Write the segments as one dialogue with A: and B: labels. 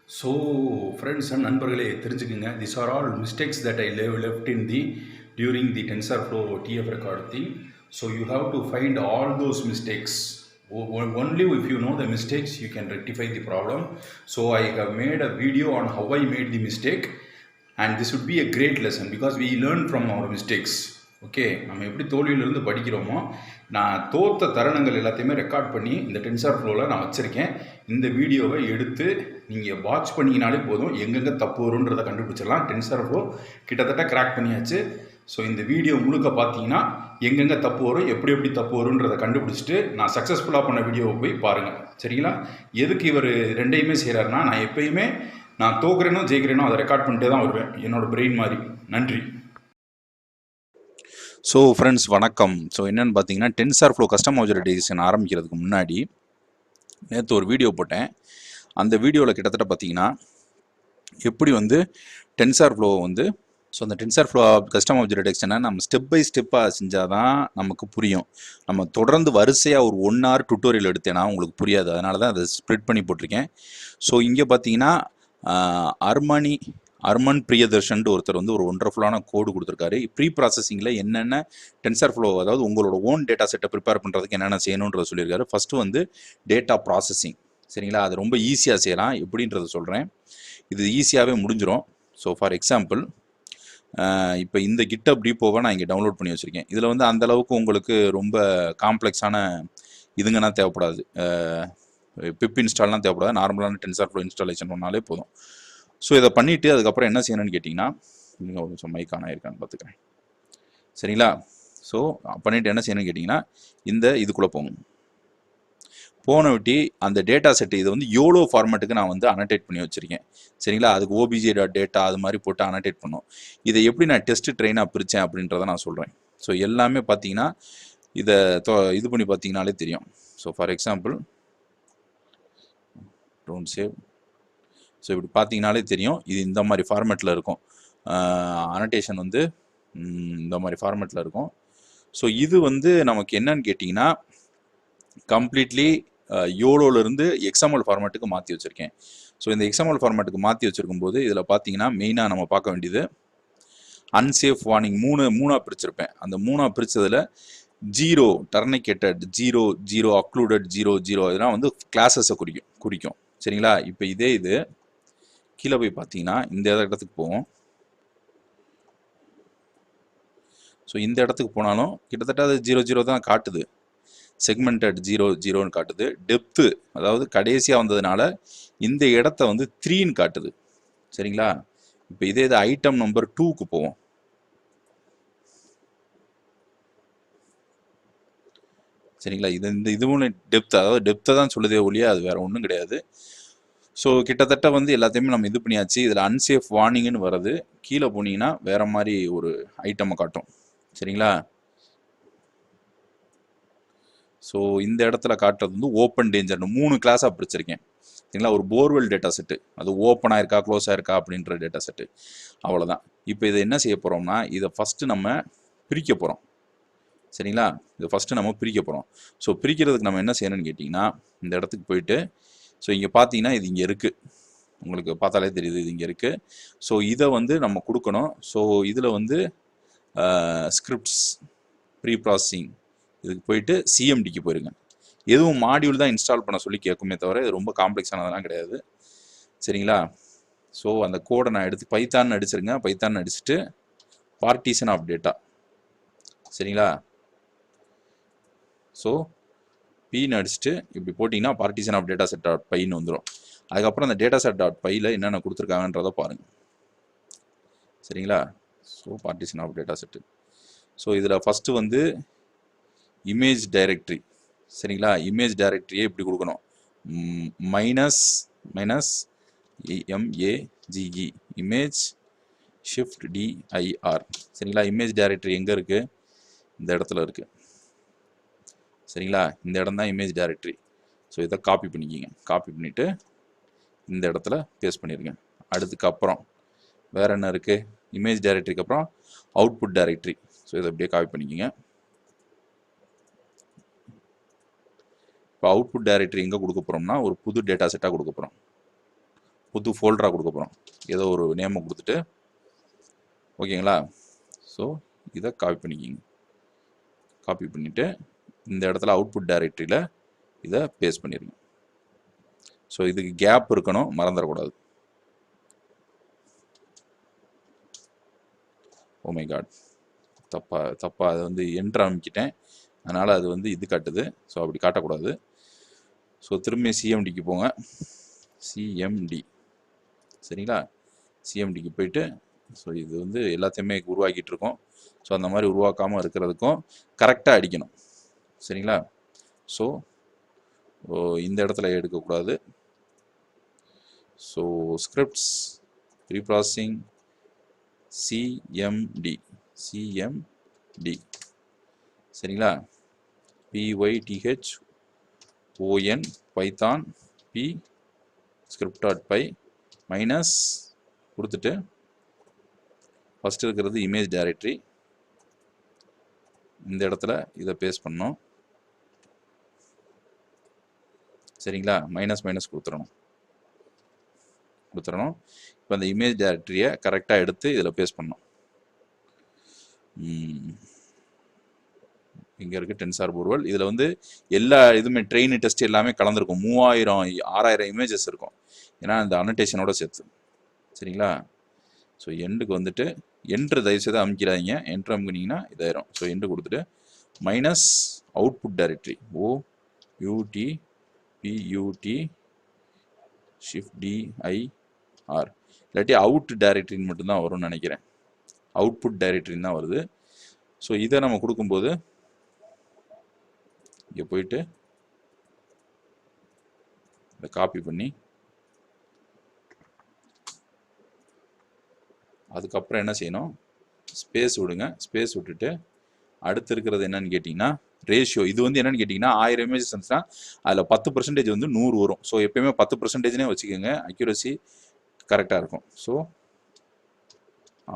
A: So, friends and neighbors, these are all mistakes that I left in the during the TensorFlow TF record thing. So you have to find all those mistakes. Only if you know the mistakes, you can rectify the problem. So I have made a video on how I made the mistake, and this would be a great lesson because we learn from our mistakes. Okay, நம்ம எப்படி தோல்வியிலிருந்து படிக்கிறோமோ, நான் தோத்த தருணங்கள் எல்லாத்தையுமே record பண்ணி இந்த tensor ஃப்ளோவில் நான் வச்சுருக்கேன். இந்த வீடியோவை எடுத்து நீங்கள் வாட்ச் பண்ணிங்கனாலே போதும், எங்கெங்கே தப்பு வரும்ன்றதை கண்டுபிடிச்சிடலாம். டென்சார் ஃப்ளோ கிட்டத்தட்ட கிராக் பண்ணியாச்சு. ஸோ இந்த வீடியோ முழுக்க பார்த்தீங்கன்னா எங்கெங்கே தப்பு வரும், எப்படி எப்படி தப்பு வரும்ன்றதை கண்டுபிடிச்சிட்டு நான் சக்ஸஸ்ஃபுல்லாக பண்ண வீடியோவை போய் பாருங்கள். சரிங்களா? எதுக்கு இவர் ரெண்டையுமே செய்கிறாருன்னா, நான் எப்பயுமே நான் தோக்குறேனோ ஜெயிக்கிறேனோ அதை ரெக்கார்ட் பண்ணிட்டே தான் வருவேன், என்னோட பிரெயின் மாதிரி. நன்றி.
B: ஸோ ஃப்ரெண்ட்ஸ் வணக்கம். ஸோ என்னென்னு பார்த்தீங்கன்னா, டென்சார்ஃப்ளோ கஸ்டம் ஆப்ஜெக்ட் டிசைன் ஆரம்பிக்கிறதுக்கு முன்னாடி நேற்று ஒரு வீடியோ போட்டேன். அந்த வீடியோவில் கிட்டத்தட்ட பார்த்தீங்கன்னா எப்படி டென்சார்ஃப்ளோ ஸோ அந்த டென்சார்ஃப்ளோ கஸ்டம் ஆப்ஜெக்ட் டிசைனை நம்ம ஸ்டெப் பை ஸ்டெப்பாக செஞ்சால் தான் நமக்கு புரியும். நம்ம தொடர்ந்து வரிசையாக ஒரு 1 hour டுட்டோரியல் எடுத்தேன்னா உங்களுக்கு புரியாது. அதனால தான் அதை ஸ்ப்ளிட் பண்ணி போட்டிருக்கேன். ஸோ இங்கே பார்த்தீங்கன்னா அர்மன் பிரியதர்ஷன் ஒருத்தர் ஒரு ஒண்டர்ஃபுல்லான கோடு கொடுத்துருக்காரு. ப்ரீ ப்ராசஸிங்கில் என்னென்ன டென்சார்ஃப்ளோ, அதாவது உங்களோட ஓன் டேட்டா செட்டை ப்ரிப்பேர் பண்ணுறதுக்கு என்னென்ன செய்யணுன்றத சொல்லியிருக்காரு. First data processing. சரிங்களா? அது ரொம்ப ஈஸியாக செய்யலாம். எப்படின்றத சொல்கிறேன். இது ஈஸியாகவே முடிஞ்சிடும். ஸோ ஃபார் எக்ஸாம்பிள், இப்போ இந்த கிட்டப் டிப்போவை நான் இங்கே டவுன்லோட் பண்ணி வச்சுருக்கேன். இதில் அந்தளவுக்கு உங்களுக்கு ரொம்ப காம்ப்ளெக்ஸான இதுங்கன்னா தேவைப்படாது, பிப் இன்ஸ்டால்லாம் தேவைப்படாது. நார்மலான டென்சார்ஃப்ளோ இன்ஸ்டாலேஷன் பண்ணாலே போதும். ஸோ இதை பண்ணிவிட்டு அதுக்கப்புறம் என்ன செய்யணும்னு கேட்டிங்கன்னா, நீங்கள் ஒரு நிமிஷம் மைக் ஆன் ஆயிருக்கான்னு பார்த்துக்கிறேன். சரிங்களா? ஸோ பண்ணிவிட்டு என்ன செய்யணும்னு கேட்டிங்கன்னா, இதுக்குள்ளே போன விட்டி அந்த டேட்டா செட்டு இதை யோலோ ஃபார்மேட்டுக்கு நான் அனடேட் பண்ணி வச்சுருக்கேன். சரிங்களா? அதுக்கு obj.data அது மாதிரி போட்டு அனடேட் பண்ணோம். இதை எப்படி நான் டெஸ்ட் ட்ரெயினாக பிரித்தேன் அப்படின்றத நான் சொல்கிறேன். ஸோ எல்லாமே பார்த்தீங்கன்னா இதை இது பண்ணி பார்த்தீங்கனாலே தெரியும். So for example, don't save. So இப்படி பார்த்தீங்கனாலே தெரியும், இது இந்த மாதிரி ஃபார்மேட்டில் இருக்கும். அனடேஷன் இந்த மாதிரி ஃபார்மேட்டில் இருக்கும். ஸோ இது நமக்கு என்னன்னு கேட்டிங்கன்னா, கம்ப்ளீட்லி யோலோலேருந்து XML ஃபார்மேட்டுக்கு மாற்றி வச்சுருக்கேன். ஸோ இந்த XML ஃபார்மேட்டுக்கு மாற்றி வச்சுருக்கும் போது இதில் பார்த்தீங்கன்னா மெயினாக நம்ம பார்க்க வேண்டியது அன்சேஃப் வார்னிங் மூணாக பிரிச்சிருப்பேன். அந்த மூணாக பிரித்ததில் 0 டர்னிகேட்டட், 0 அக்ளூடட், 0 இதெல்லாம் கிளாஸஸை குறிக்கும். சரிங்களா? இப்போ இது கீழே போய் பார்த்தீங்கன்னா இந்த இடத்துக்கு போவோம். ஸோ இந்த இடத்துக்கு போனாலும் கிட்டத்தட்ட அது 0 தான் காட்டுது. செக்மெண்டட் 0 காட்டுது. டெப்த்து, அதாவது கடைசியாக வந்ததுனால இந்த இடத்த 3ன்னு காட்டுது. சரிங்களா? இப்போ இதே ஐட்டம் நம்பர் 2க்கு போவோம். சரிங்களா? இதுவும் டெப்த், அதாவது டெப்த்தை தான் சொல்லுதே ஒழிய அது வேற ஒன்றும் கிடையாது. ஸோ கிட்டத்தட்ட எல்லாத்தையுமே நம்ம இது பண்ணியாச்சு. இதில் அன்சேஃப் வார்னிங்னு வருது. கீழே போனீங்கன்னா வேற மாதிரி ஒரு ஐட்டமை காட்டும். சரிங்களா? ஸோ இந்த இடத்துல காட்டுறது ஓப்பன் டேஞ்சர்னு 3 கிளாஸாக பிரிச்சிருக்கேன். சரிங்களா? ஒரு போர்வெல் டேட்டா செட்டு, அது ஓப்பனாக இருக்கா க்ளோஸாக இருக்கா அப்படின்ற டேட்டா செட்டு, அவ்வளோதான். இப்போ இதை என்ன செய்ய போகிறோம்னா, இதை ஃபஸ்ட்டு நம்ம பிரிக்க போகிறோம். சரிங்களா? இதை ஃபஸ்ட்டு நம்ம பிரிக்க போகிறோம். ஸோ பிரிக்கிறதுக்கு நம்ம என்ன செய்யணும்னு கேட்டிங்கன்னா, இந்த இடத்துக்கு போயிட்டு, ஸோ இங்கே பார்த்தீங்கன்னா இது இங்கே இருக்குது, உங்களுக்கு பார்த்தாலே தெரியுது இது இங்கே இருக்குது. ஸோ இதை நம்ம கொடுக்கணும். ஸோ இதில் ஸ்கிரிப்ட்ஸ் ப்ரீ ப்ராசஸிங் இதுக்கு போயிட்டு சிஎம்டிக்கு போயிருங்க. எதுவும் மாடியூல் தான் இன்ஸ்டால் பண்ண சொல்லி கேட்குமே தவிர இது ரொம்ப காம்ப்ளெக்ஸானதெல்லாம் கிடையாது. சரிங்களா? ஸோ அந்த கோடை நான் எடுத்து பைத்தான் அடிச்சிருங்க. பைத்தான் அடிச்சுட்டு பார்ட்டிஷன் ஆஃப் டேட்டா. சரிங்களா? ஸோ பீன்னு அடிச்சுட்டு இப்படி போட்டிங்கன்னா partition of data set dot பைன்னு வந்துடும். அதுக்கப்புறம் அந்த டேட்டா செட் டாட் பையில் என்னென்ன கொடுத்துருக்காங்கன்றதை பாருங்கள். சரிங்களா? So partition of data set. So இதில் ஃபஸ்ட்டு இமேஜ் டைரக்டரி. சரிங்களா? இமேஜ் டைரக்டரியே இப்படி கொடுக்கணும், minus MAGE image shift DIR. சரிங்களா? இமேஜ் டைரக்டரி எங்கே இருக்குது? இந்த இடத்துல இருக்குது. சரிங்களா? இந்த இடம் தான் இமேஜ் டைரக்டரி. ஸோ இதை காப்பி பண்ணிக்கிங்க. காப்பி பண்ணிவிட்டு இந்த இடத்துல பேஸ்ட் பண்ணிடுங்க. அதுக்கப்புறம் வேறு என்ன இருக்குது? இமேஜ் டைரக்டரிக்கு அப்புறம் அவுட்புட் டைரக்டரி. ஸோ இதை அப்படியே காப்பி பண்ணிக்கிங்க. இப்போ அவுட்புட் டைரக்டரி எங்கே கொடுக்க போகிறோம்னா, ஒரு புது டேட்டா செட்டாக கொடுக்க போகிறோம். புது ஃபோல்டராக கொடுக்க போகிறோம். ஏதோ ஒரு நேமை கொடுத்துட்டு ஓகேங்களா. ஸோ இதை காப்பி பண்ணிக்கிங்க. காப்பி பண்ணிவிட்டு இந்த இடத்துல அவுட்புட் டைரக்டரியில் இதை பேஸ்ட் பண்ணிடுங்க. ஸோ இதுக்கு கேப் இருக்கணும், மறந்துடக்கூடாது. ஓ மை காட், தப்பா அதை வந்து என்ட்ரு அமைக்கிட்டேன், அதனால் அது வந்து இது காட்டுது. ஸோ அப்படி காட்டக்கூடாது. ஸோ திரும்பி சிஎம்டிக்கு போங்க. சிஎம்டி சரிங்களா. சிஎம்டிக்கு போயிட்டு ஸோ இது வந்து எல்லாத்தையுமே உருவாக்கிட்டு இருக்கோம். ஸோ அந்த மாதிரி உருவாக்காமல் இருக்கிறதுக்கும் கரெக்டாக அடிக்கணும் சரிங்களா. ஸோ இந்த இடத்துல எடுக்கக்கூடாது. ஸோ ஸ்கிரிப்ட்ஸ் ப்ரீப்ராசஸிங் சிஎம்டி சரிங்களா. python python P script.py minus கொடுத்துட்டு ஃபஸ்ட்டு இருக்கிறது இமேஜ் டைரக்டரி, இந்த இடத்துல இதை பேஸ்ட் பண்ணோம் சரிங்களா. மைனஸ் கொடுத்துடணும். இப்போ அந்த இமேஜ் டைரக்டரியை கரெக்டாக எடுத்து இதில் பேஸ்ட் பண்ணோம். இங்கே இருக்குது டென்சார் போர்வல். இதில் வந்து எல்லா இதுவுமே ட்ரெயின் டெஸ்ட் எல்லாமே கலந்துருக்கும். 6000 இமேஜஸ் இருக்கும், ஏன்னா இந்த அனோட்டேஷனோட சேர்த்து சரிங்களா. ஸோ எண்டுக்கு வந்துட்டு என்ட்ரு தயவுசெய்து அமைக்கிறாங்க. என்ட்ரு அமுக்கினீங்கன்னா இதாயிரும். ஸோ எண்டு கொடுத்துட்டு minus output directory OUTPUT shift DIR இல்லாட்டி அவுட் டைரக்டரின்னு மட்டும்தான் வரும்னு நினைக்கிறேன். அவுட்புட் டைரக்டரின்னு தான் வருது. ஸோ இதை நம்ம கொடுக்கும்போது இங்கே போயிட்டு இதை காப்பி பண்ணி அதுக்கப்புறம் என்ன செய்யணும், ஸ்பேஸ் விடுங்க. ஸ்பேஸ் விட்டுட்டு அடுத்து இருக்கிறது என்னன்னு கேட்டிங்கன்னா ரேஷியோ. இது வந்து என்னன்னு கேட்டிங்கன்னா 1000 இமேஜஸ் இருந்துச்சுன்னா அதில் 10% வந்து 100 வரும். ஸோ எப்பயுமே 10%னே வச்சுக்கோங்க, அக்யூரசி கரெக்டாக இருக்கும். ஸோ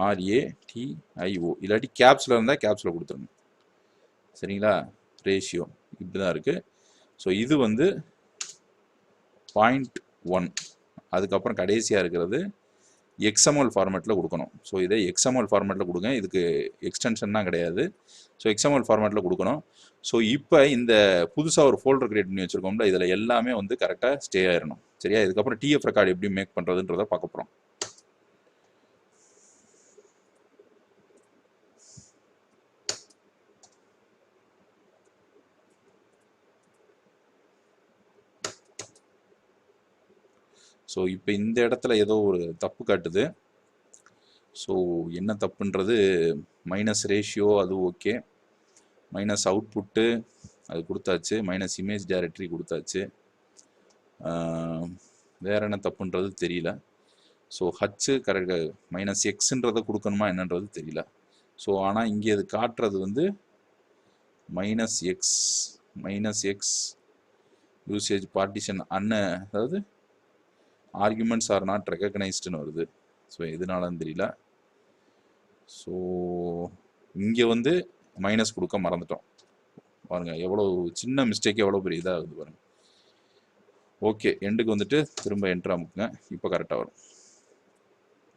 B: RATIO இல்லாட்டி கேப்ஸில் இருந்தால் கேப்ஸில் கொடுத்துருங்க சரிங்களா. ரேஷியோ இப்படி தான் இருக்குது. ஸோ இது வந்து 0.1. அதுக்கப்புறம் கடைசியாக இருக்கிறது XML ஃபார்மேட்டில் கொடுக்கணும். ஸோ இதை XML ஃபார்மேட்டில் கொடுங்க. இதுக்கு எக்ஸ்டென்ஷன்லாம் கிடையாது. ஸோ XML ஃபார்மேட்டில் கொடுக்கணும். ஸோ இப்போ இந்த புதுசாக ஒரு ஃபோல்டர் கிரியேட் பண்ணி வச்சுருக்கோம்ல, இதில் எல்லாமே வந்து கரெக்டாக ஸ்டே ஆயிடணும் சரியா. இதுக்கப்புறம் TF ரெக்கார்டு எப்படி மேக் பண்ணுறதுன்றதை பார்க்க போகிறோம். ஸோ இப்போ இந்த இடத்துல ஏதோ ஒரு தப்பு காட்டுது. ஸோ என்ன தப்புன்றது, மைனஸ் ரேஷியோ அது ஓகே, மைனஸ் அவுட்புட்டு அது கொடுத்தாச்சு, மைனஸ் இமேஜ் டைரக்டரி கொடுத்தாச்சு, வேறு என்ன தப்புன்றது தெரியல. ஸோ ஹச்சு கரெக்ட், மைனஸ் எக்ஸுன்றதை கொடுக்கணுமா என்னன்றது தெரியல. ஸோ ஆனால் இங்கே அது காட்டுறது வந்து மைனஸ் எக்ஸ் யூசேஜ் பார்ட்டிஷன் அதாவது ஆர்குமெண்ட்ஸ் ஆர் நாட் ரெகக்னைஸ்டுன்னு வருது. ஸோ எதுனாலன்னு தெரியல. ஸோ இங்கே வந்து மைனஸ் கொடுக்க மறந்துட்டோம் பாருங்கள், எவ்வளோ சின்ன மிஸ்டேக் எவ்வளோ பெரிய இதாக ஆகுது பாருங்கள். ஓகே, எண்டுக்கு வந்துட்டு திரும்ப என்ட்ரு அமுக்குங்க. இப்போ கரெக்டாக வரும்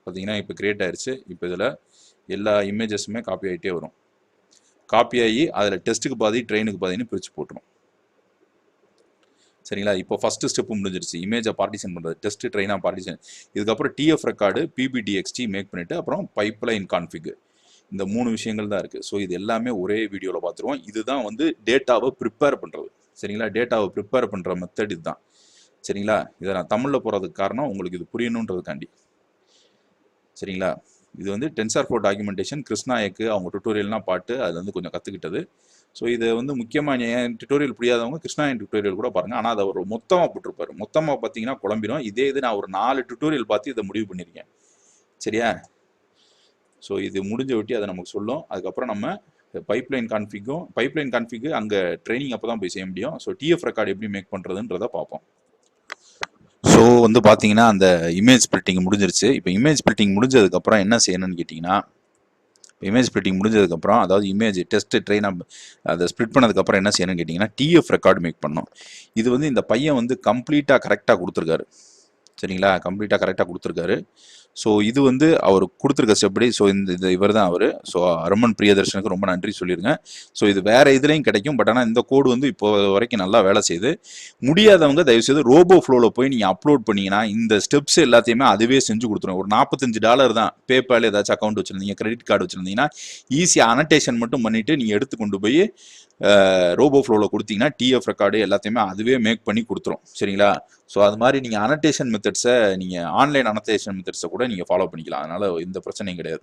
B: பார்த்தீங்கன்னா. இப்போ கிரியேட் ஆயிடுச்சு. இப்போ இதில் எல்லா இமேஜஸுமே காப்பி ஆகிட்டே வரும். காப்பி ஆகி அதில் டெஸ்ட்டுக்கு பாதி ட்ரெயினுக்கு பாதின்னு பிரித்து போட்டுரும் சரிங்களா. இப்போ ஃபஸ்ட்டு ஸ்டெப்பு முடிஞ்சிருச்சு, இமேஜை பார்ட்டிஷன் பண்ணுறது, டெஸ்ட் ட்ரெயினாக பார்ட்டிஷன். இதுக்கப்புறம் TF ரெக்கார்டு PBTXT மேக் பண்ணிவிட்டு அப்புறம் பைப்லைன் கான்ஃபிக், இந்த 3 விஷயங்கள் தான் இருக்குது. ஸோ இது எல்லாமே ஒரே வீடியோவில் பார்த்துருவோம். இதுதான் வந்து டேட்டாவை ப்ரிப்பேர் பண்ணுறது சரிங்களா. டேட்டாவை ப்ரிப்பேர் பண்ணுற மெத்தட் இதுதான் சரிங்களா. இதை நான் தமிழில் போகிறதுக்கு காரணம் உங்களுக்கு இது புரியணுன்றதுக்காண்டி சரிங்களா. இது வந்து TensorFlow டாக்குமெண்டேஷன் கிருஷ்ணாயக்கு அவங்க டுட்டோரியல்லாம் பாட்டு அதில் வந்து கொஞ்சம் கற்றுக்கிட்டது. ஸோ இதை வந்து முக்கியமாக என் டுட்டோரியல் புரியாதவங்க கிருஷ்ணாயன் டுட்டோரியல் கூட பாருங்கள். ஆனால் அதை ஒரு மொத்தமாக போட்டிருப்பாரு. மொத்தமாக பார்த்தீங்கன்னா குழம்பிடும். இதே இது நான் ஒரு 4 டுட்டோரியல் பார்த்து இதை முடிவு பண்ணியிருக்கேன் சரியா. ஸோ இது முடிஞ்ச ஒட்டி அதை நமக்கு சொல்லும். அதுக்கப்புறம் நம்ம பைப்லைன் கான்ஃபிக்கு அங்கே ட்ரைனிங் அப்போ தான் போய் செய்ய முடியும். ஸோ TF ரெக்கார்டு எப்படி மேக் பண்ணுறதுன்றதை பார்ப்போம். ஸோ வந்து பார்த்தீங்கன்னா அந்த இமேஜ் ஸ்பிளிட்டிங் முடிஞ்சிருச்சு. இப்போ இமேஜ் ஸ்பிளிட்டிங் முடிஞ்சதுக்கப்புறம் என்ன செய்யணும்னு கேட்டிங்கன்னா, இமேஜ் ஸ்பிளிட்டிங் முடிஞ்சதுக்கப்புறம் அதாவது இமேஜ் டெஸ்ட் ட்ரெயினாக அதை ஸ்ப்ளிட் பண்ணதுக்கப்புறம் என்ன செய்யணும்னு கேட்டிங்கன்னா TF ரெக்கார்டு மேக் பண்ணணும். இது வந்து இந்த பையன் வந்து கம்ப்ளீட்டாக கரெக்டாக கொடுத்துருக்காரு சரிங்களா? கம்ப்ளீட்டாக கரெக்டாக கொடுத்துருக்காரு. ஸோ இது வந்து அவர் கொடுத்துருக்க ஸ்டெப்படி. ஸோ இந்த இவர் தான் அவர். ஸோ ரமன் பிரியதர்ஷனுக்கு ரொம்ப நன்றி சொல்லிடுங்க. ஸோ இது வேற இதுலேயும் கிடைக்கும். பட் ஆனால் இந்த கோடு வந்து இப்போ வரைக்கும் நல்லா வேலை செய்யுது. முடியாதவங்க தயவுசெய்து ரோபோ ஃப்ளோவில் போய் நீங்கள் அப்லோட் பண்ணீங்கன்னா இந்த ஸ்டெப்ஸ் எல்லாத்தையுமே அதுவே செஞ்சு கொடுத்துரும். ஒரு $45 தான். பேபால் ஏதாச்சும் அக்கௌண்ட் வச்சுருந்தீங்க, கிரெடிட் கார்டு வச்சுருந்தீங்கன்னா ஈஸியாக அனடேஷன் மட்டும் பண்ணிவிட்டு நீங்கள் எடுத்து கொண்டு போய் ரோபோ ஃப்ளோவில் கொடுத்தீங்கன்னா டிஎஃப் ரெக்கார்டு எல்லாத்தையுமே அதுவே மேக் பண்ணி கொடுத்துரும். சரிங்களா? ஸோ அது மாதிரி நீங்கள் அனடேஷன் மெத்தட்ஸை நீங்கள் ஆன்லைன் அனடேஷன் மெத்தட்ஸை கூட நீங்கள் ஃபாலோ பண்ணிக்கலாம். அதனால் எந்த பிரச்சனையும் கிடையாது.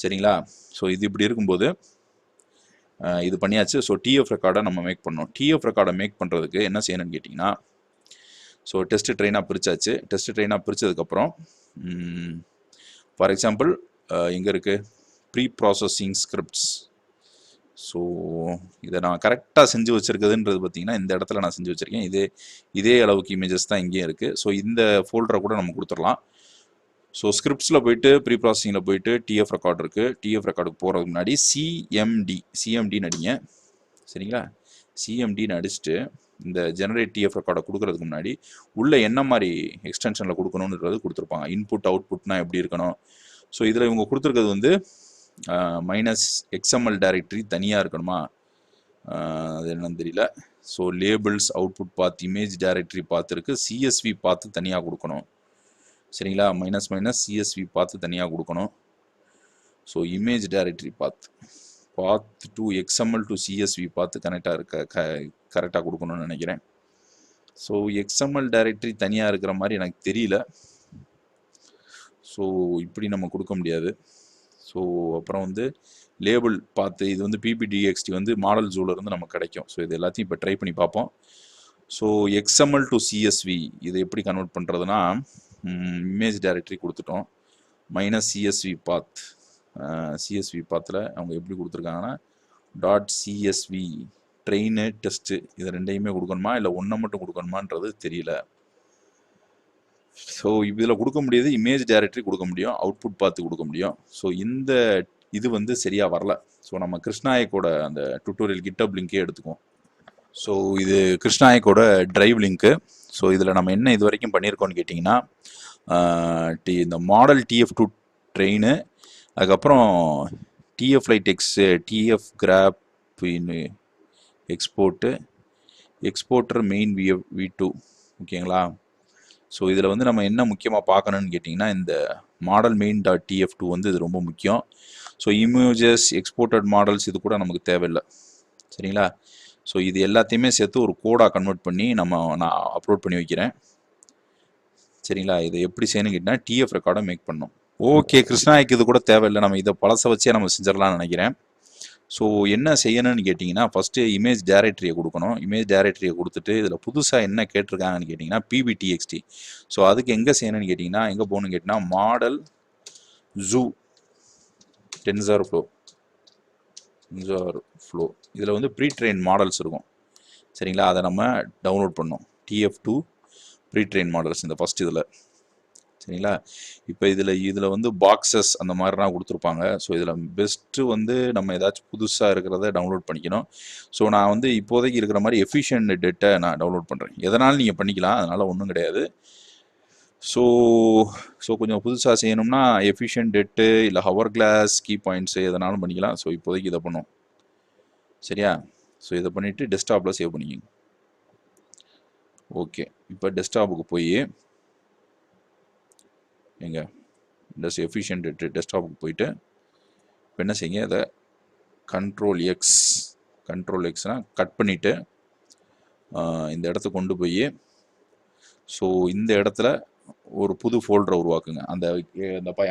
B: சரிங்களா? ஸோ இது இப்படி இருக்கும்போது இது பண்ணியாச்சு. ஸோ டிஎஃப் ரெக்கார்டை நம்ம மேக் பண்ணோம். டிஎஃப் ரெக்கார்டை மேக் பண்ணுறதுக்கு என்ன செய்யணும்னு கேட்டிங்கன்னா, ஸோ டெஸ்ட் ட்ரெயினாக பிரித்தாச்சு. டெஸ்ட் ட்ரெயினாக பிரித்ததுக்கப்புறம் ஃபார் எக்ஸாம்பிள் எங்கே இருக்குது ப்ரீ ப்ராசஸிங் ஸ்கிரிப்ட்ஸ். ஸோ இதை நான் கரெக்டாக செஞ்சு வச்சுருக்குதுன்றது பார்த்தீங்கன்னா இந்த இடத்துல நான் செஞ்சு வச்சுருக்கேன். இதே அளவுக்கு இமேஜஸ் தான் இங்கேயும் இருக்குது. ஸோ இந்த ஃபோல்டரை கூட நம்ம கொடுத்துடலாம். ஸோ ஸ்கிரிப்ட்ஸில் போயிட்டு ப்ரீ ப்ராசஸிங்கில் போயிட்டு டிஎஃப் ரெக்கார்டு இருக்குது. டிஎஃப் ரெக்கார்டுக்கு போகிறதுக்கு முன்னாடி சிஎம்டின்னு அடிங்க. சரிங்களா? சிஎம்டின்னு அடிச்சுட்டு இந்த ஜெனரேட் டிஎஃப் ரெக்கார்டை கொடுக்கறதுக்கு முன்னாடி உள்ளே என்ன மாதிரி எக்ஸ்டென்ஷனில் கொடுக்கணுன்றது கொடுத்துருப்பாங்க. இன்புட் அவுட்புட்னா எப்படி இருக்கணும். ஸோ இதில் இவங்க கொடுத்துருக்கிறது வந்து -XML டைரக்டரி தனியாக இருக்கணுமா, அது என்னன்னு தெரியல. So labels output path image directory பார்த்துருக்கு. சிஎஸ்வி பார்த்து தனியாக கொடுக்கணும். சரிங்களா? -CSV பார்த்து தனியாக கொடுக்கணும். So image directory path to XML to CSV பார்த்து கரெக்டாக கொடுக்கணும்னு நினைக்கிறேன். ஸோ XML டைரக்டரி தனியாக இருக்கிற மாதிரி எனக்கு தெரியல. ஸோ இப்படி நம்ம கொடுக்க முடியாது. ஸோ அப்புறம் வந்து லேபிள் பார்த்து இது வந்து PPTXT வந்து மாடல் ஜூலேருந்து நமக்கு கிடைக்கும். ஸோ இது எல்லாத்தையும் இப்போ ட்ரை பண்ணி பார்ப்போம். ஸோ XML டு CSV இதை எப்படி கன்வெர்ட் பண்ணுறதுனா, இமேஜ் டைரக்டரி கொடுத்துட்டோம். -CSV பாத் CSV பாத்தில் அவங்க எப்படி கொடுத்துருக்காங்கன்னா .CSV ட்ரெயின் டெஸ்ட்டு இது ரெண்டையுமே கொடுக்கணுமா இல்லை ஒன்றை மட்டும் கொடுக்கணுமான்றது தெரியல. ஸோ இதில் கொடுக்க முடியாது. இமேஜ் டைரக்டரி கொடுக்க முடியும், அவுட்புட் பார்த்து கொடுக்க முடியும். ஸோ இந்த இது வந்து சரியாக வரல. ஸோ நம்ம கிருஷ்ணாயக்கோட அந்த டுட்டோரியல் GitHub லிங்கே எடுத்துக்குவோம். ஸோ இது கிருஷ்ணாயக்கோட டிரைவ் லிங்க்கு. ஸோ இதில் நம்ம என்ன இது வரைக்கும் பண்ணியிருக்கோம்னு கேட்டிங்கன்னா, இந்த மாடல் TF2 ட்ரெயின், அதுக்கப்புறம் TF lite TF graph exporter main V2. ஓகேங்களா? ஸோ இதில் வந்து நம்ம என்ன முக்கியமாக பார்க்கணுன்னு கேட்டிங்கன்னா, இந்த மாடல் மெயின் .TF2 வந்து இது ரொம்ப முக்கியம். ஸோ இமேஜஸ் எக்ஸ்போர்ட்டட் மாடல்ஸ் இது கூட நமக்கு தேவையில்லை. சரிங்களா? ஸோ இது எல்லாத்தையுமே சேர்த்து ஒரு கோடாக கன்வெர்ட் பண்ணி நான் அப்லோட் பண்ணி வைக்கிறேன். சரிங்களா? இதை எப்படி செய்யணும்னு கேட்டிங்கன்னா TF ரெக்கார்டை மேக் பண்ணணும். ஓகே, கிருஷ்ணாய்க்கு இது கூட தேவையில்லை. நம்ம இதை பழசை வச்சே நம்ம செஞ்சிடலாம்னு நினைக்கிறேன். ஸோ என்ன செய்யணும்னு கேட்டிங்கன்னா, ஃபஸ்ட்டு இமேஜ் டைரக்டரியை கொடுக்கணும். இமேஜ் டைரக்டரியை கொடுத்துட்டு இதில் புதுசாக என்ன கேட்டிருக்காங்கன்னு கேட்டிங்கன்னா PBTXT. ஸோ அதுக்கு எங்கே செய்யணும்னு கேட்டிங்கன்னா, எங்கே போகணும்னு கேட்டிங்கன்னா மாடல் ஜூ டென்சர் ஃப்ளோ இதில் வந்து ப்ரீ ட்ரெயின் மாடல்ஸ் இருக்கும். சரிங்களா? அதை நம்ம டவுன்லோட் பண்ணோம். TF2 ப்ரீ ட்ரெயின் மாடல்ஸ் இந்த ஃபஸ்ட் இதில். சரிங்களா? இப்போ இதில் வந்து பாக்ஸஸ் அந்த மாதிரிலாம் கொடுத்துருப்பாங்க. ஸோ இதில் பெஸ்ட்டு வந்து நம்ம ஏதாச்சும் புதுசாக இருக்கிறத டவுன்லோட் பண்ணிக்கணும். ஸோ நான் வந்து இப்போதைக்கு இருக்கிற மாதிரி எஃபிஷியன்ட் டெட்டை நான் டவுன்லோட் பண்ணுறேன். எதனாலும் நீங்கள் பண்ணிக்கலாம், அதனால் ஒன்றும் கிடையாது. ஸோ கொஞ்சம் புதுசாக செய்யணும்னா எஃபிஷியன்ட் டெட்டு இல்லை ஹவர் கிளாஸ் கீ பாயிண்ட்ஸு எதனாலும் பண்ணிக்கலாம். ஸோ இப்போதைக்கு இதை பண்ணும். சரியா? ஸோ இதை பண்ணிவிட்டு டெஸ்க்டாப்பில் சேவ் பண்ணிக்கோங்க. ஓகே, இப்போ டெஸ்க்டாப்புக்கு போய் எஃபிஷியன்ட் டெஸ்க்டாப்புக்கு போயிட்டு இப்போ என்ன செய்யுங்க, அதை கண்ட்ரோல் எக்ஸ்னால் கட் பண்ணிவிட்டு இந்த இடத்துக்கு கொண்டு போய் ஸோ இந்த இடத்துல ஒரு புது ஃபோல்டரை உருவாக்குங்க. அந்த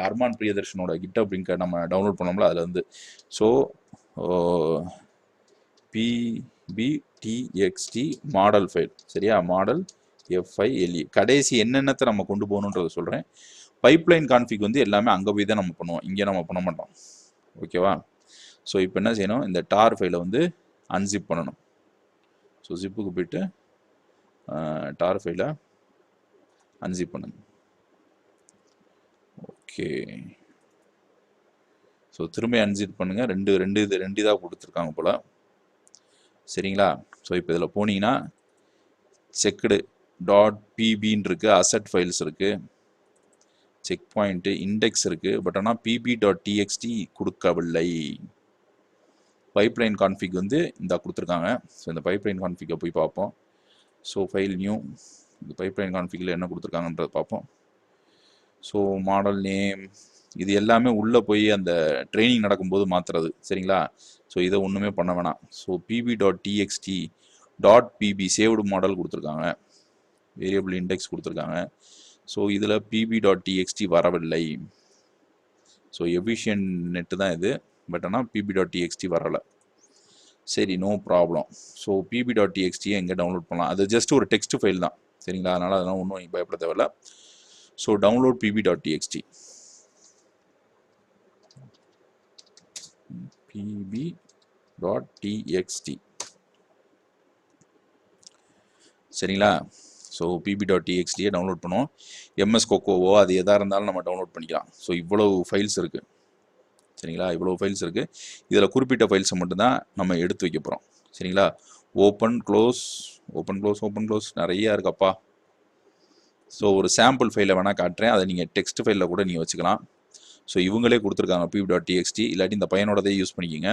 B: அர்மான் பிரியதர்ஷனோட GitHub லிங்கை நம்ம டவுன்லோட் பண்ணோம்ல அதில் வந்து ஸோ PBTXT மாடல் ஃபைல். சரியா? மாடல் FILE கடைசி என்னென்னத்தை நம்ம கொண்டு போகணுன்றதை சொல்கிறேன். பைப்லைன் கான்ஃபிக் வந்து எல்லாமே அங்கே போய் தான் நம்ம பண்ணுவோம், இங்கே நம்ம பண்ண மாட்டோம். ஓகேவா? ஸோ இப்போ என்ன செய்யணும், இந்த டார் ஃபைலை வந்து அன்சிப் பண்ணணும். ஸோ ஜிப்புக்கு போயிட்டு டார் ஃபைலை அன்சிப் பண்ணுங்க. ஓகே, ஸோ திரும்ப அன்சிப் பண்ணுங்கள். ரெண்டு இதாக கொடுத்துருக்காங்க போல். சரிங்களா? ஸோ இப்போ இதில் போனீங்கன்னா செக்குடு டாட் பிபின்னு இருக்குது, அசட் ஃபைல்ஸ் இருக்குது, செக் பாயிண்ட்டு, இண்டெக்ஸ் இருக்குது. பட் ஆனால் பிபி டாட் டிஎக்ஸ்டி கொடுக்கவில்லை. பைப்லைன் கான்ஃபிக் வந்து இந்த கொடுத்துருக்காங்க. ஸோ இந்த பைப்லைன் கான்ஃபிகை போய் பார்ப்போம். ஸோ ஃபைல் நியூ, இந்த பைப்லைன் கான்ஃபிகில் என்ன கொடுத்துருக்காங்கன்றத பார்ப்போம். ஸோ மாடல் நேம் இது எல்லாமே உள்ளே போய் அந்த ட்ரைனிங் நடக்கும்போது மாற்றுறது. சரிங்களா? ஸோ இதை ஒன்றுமே பண்ண வேணாம். So PB dot TXT dot PB saved model கொடுத்துருக்காங்க, வேரியபிள் இண்டெக்ஸ் கொடுத்துருக்காங்க. ஸோ இதில் பிபி டாட் டிஎக்ஸ்டி வரவில்லை. ஸோ எஃபிஷியன்ட் நெட்டு தான் இது, பட் ஆனால் பிபி டாட் டிஎக்ஸ்டி வரலை. சரி, no problem. So PB dot டிஎக்ஸ்டியை எங்கே டவுன்லோட் பண்ணலாம்? அது ஜஸ்ட் ஒரு டெக்ஸ்ட் ஃபைல் தான். சரிங்களா? அதனால் அதெல்லாம் ஒன்றும் பயப்பட தேவையில்ல. So download PB dot TXT, PB dot TXT. சரிங்களா? ஸோ பிபி டாட் டிஎக்ஸ்டியை டவுன்லோட் பண்ணுவோம். எம்எஸ் கோகோவோ அது எதாக இருந்தாலும் நம்ம டவுன்லோட் பண்ணிக்கலாம். ஸோ இவ்வளவு ஃபைல்ஸ் இருக்குது. சரிங்களா? இவ்வளோ ஃபைல்ஸ் இருக்குது. இதில் குறிப்பிட்ட ஃபைல்ஸை மட்டும்தான் நம்ம எடுத்து வைக்க போகிறோம். சரிங்களா? Open close open close open close நிறையா இருக்கப்பா. ஸோ ஒரு சாம்பிள் ஃபைலை வேணால் காட்டுறேன், அதை நீங்கள் டெக்ஸ்ட் ஃபைலில் கூட நீங்கள் வச்சுக்கலாம். ஸோ இவங்களே கொடுத்துருக்காங்க பிபி டாட் டிஎக்ஸ்டி, இல்லாட்டி இந்த பையனோடதே யூஸ் பண்ணிக்கிங்க.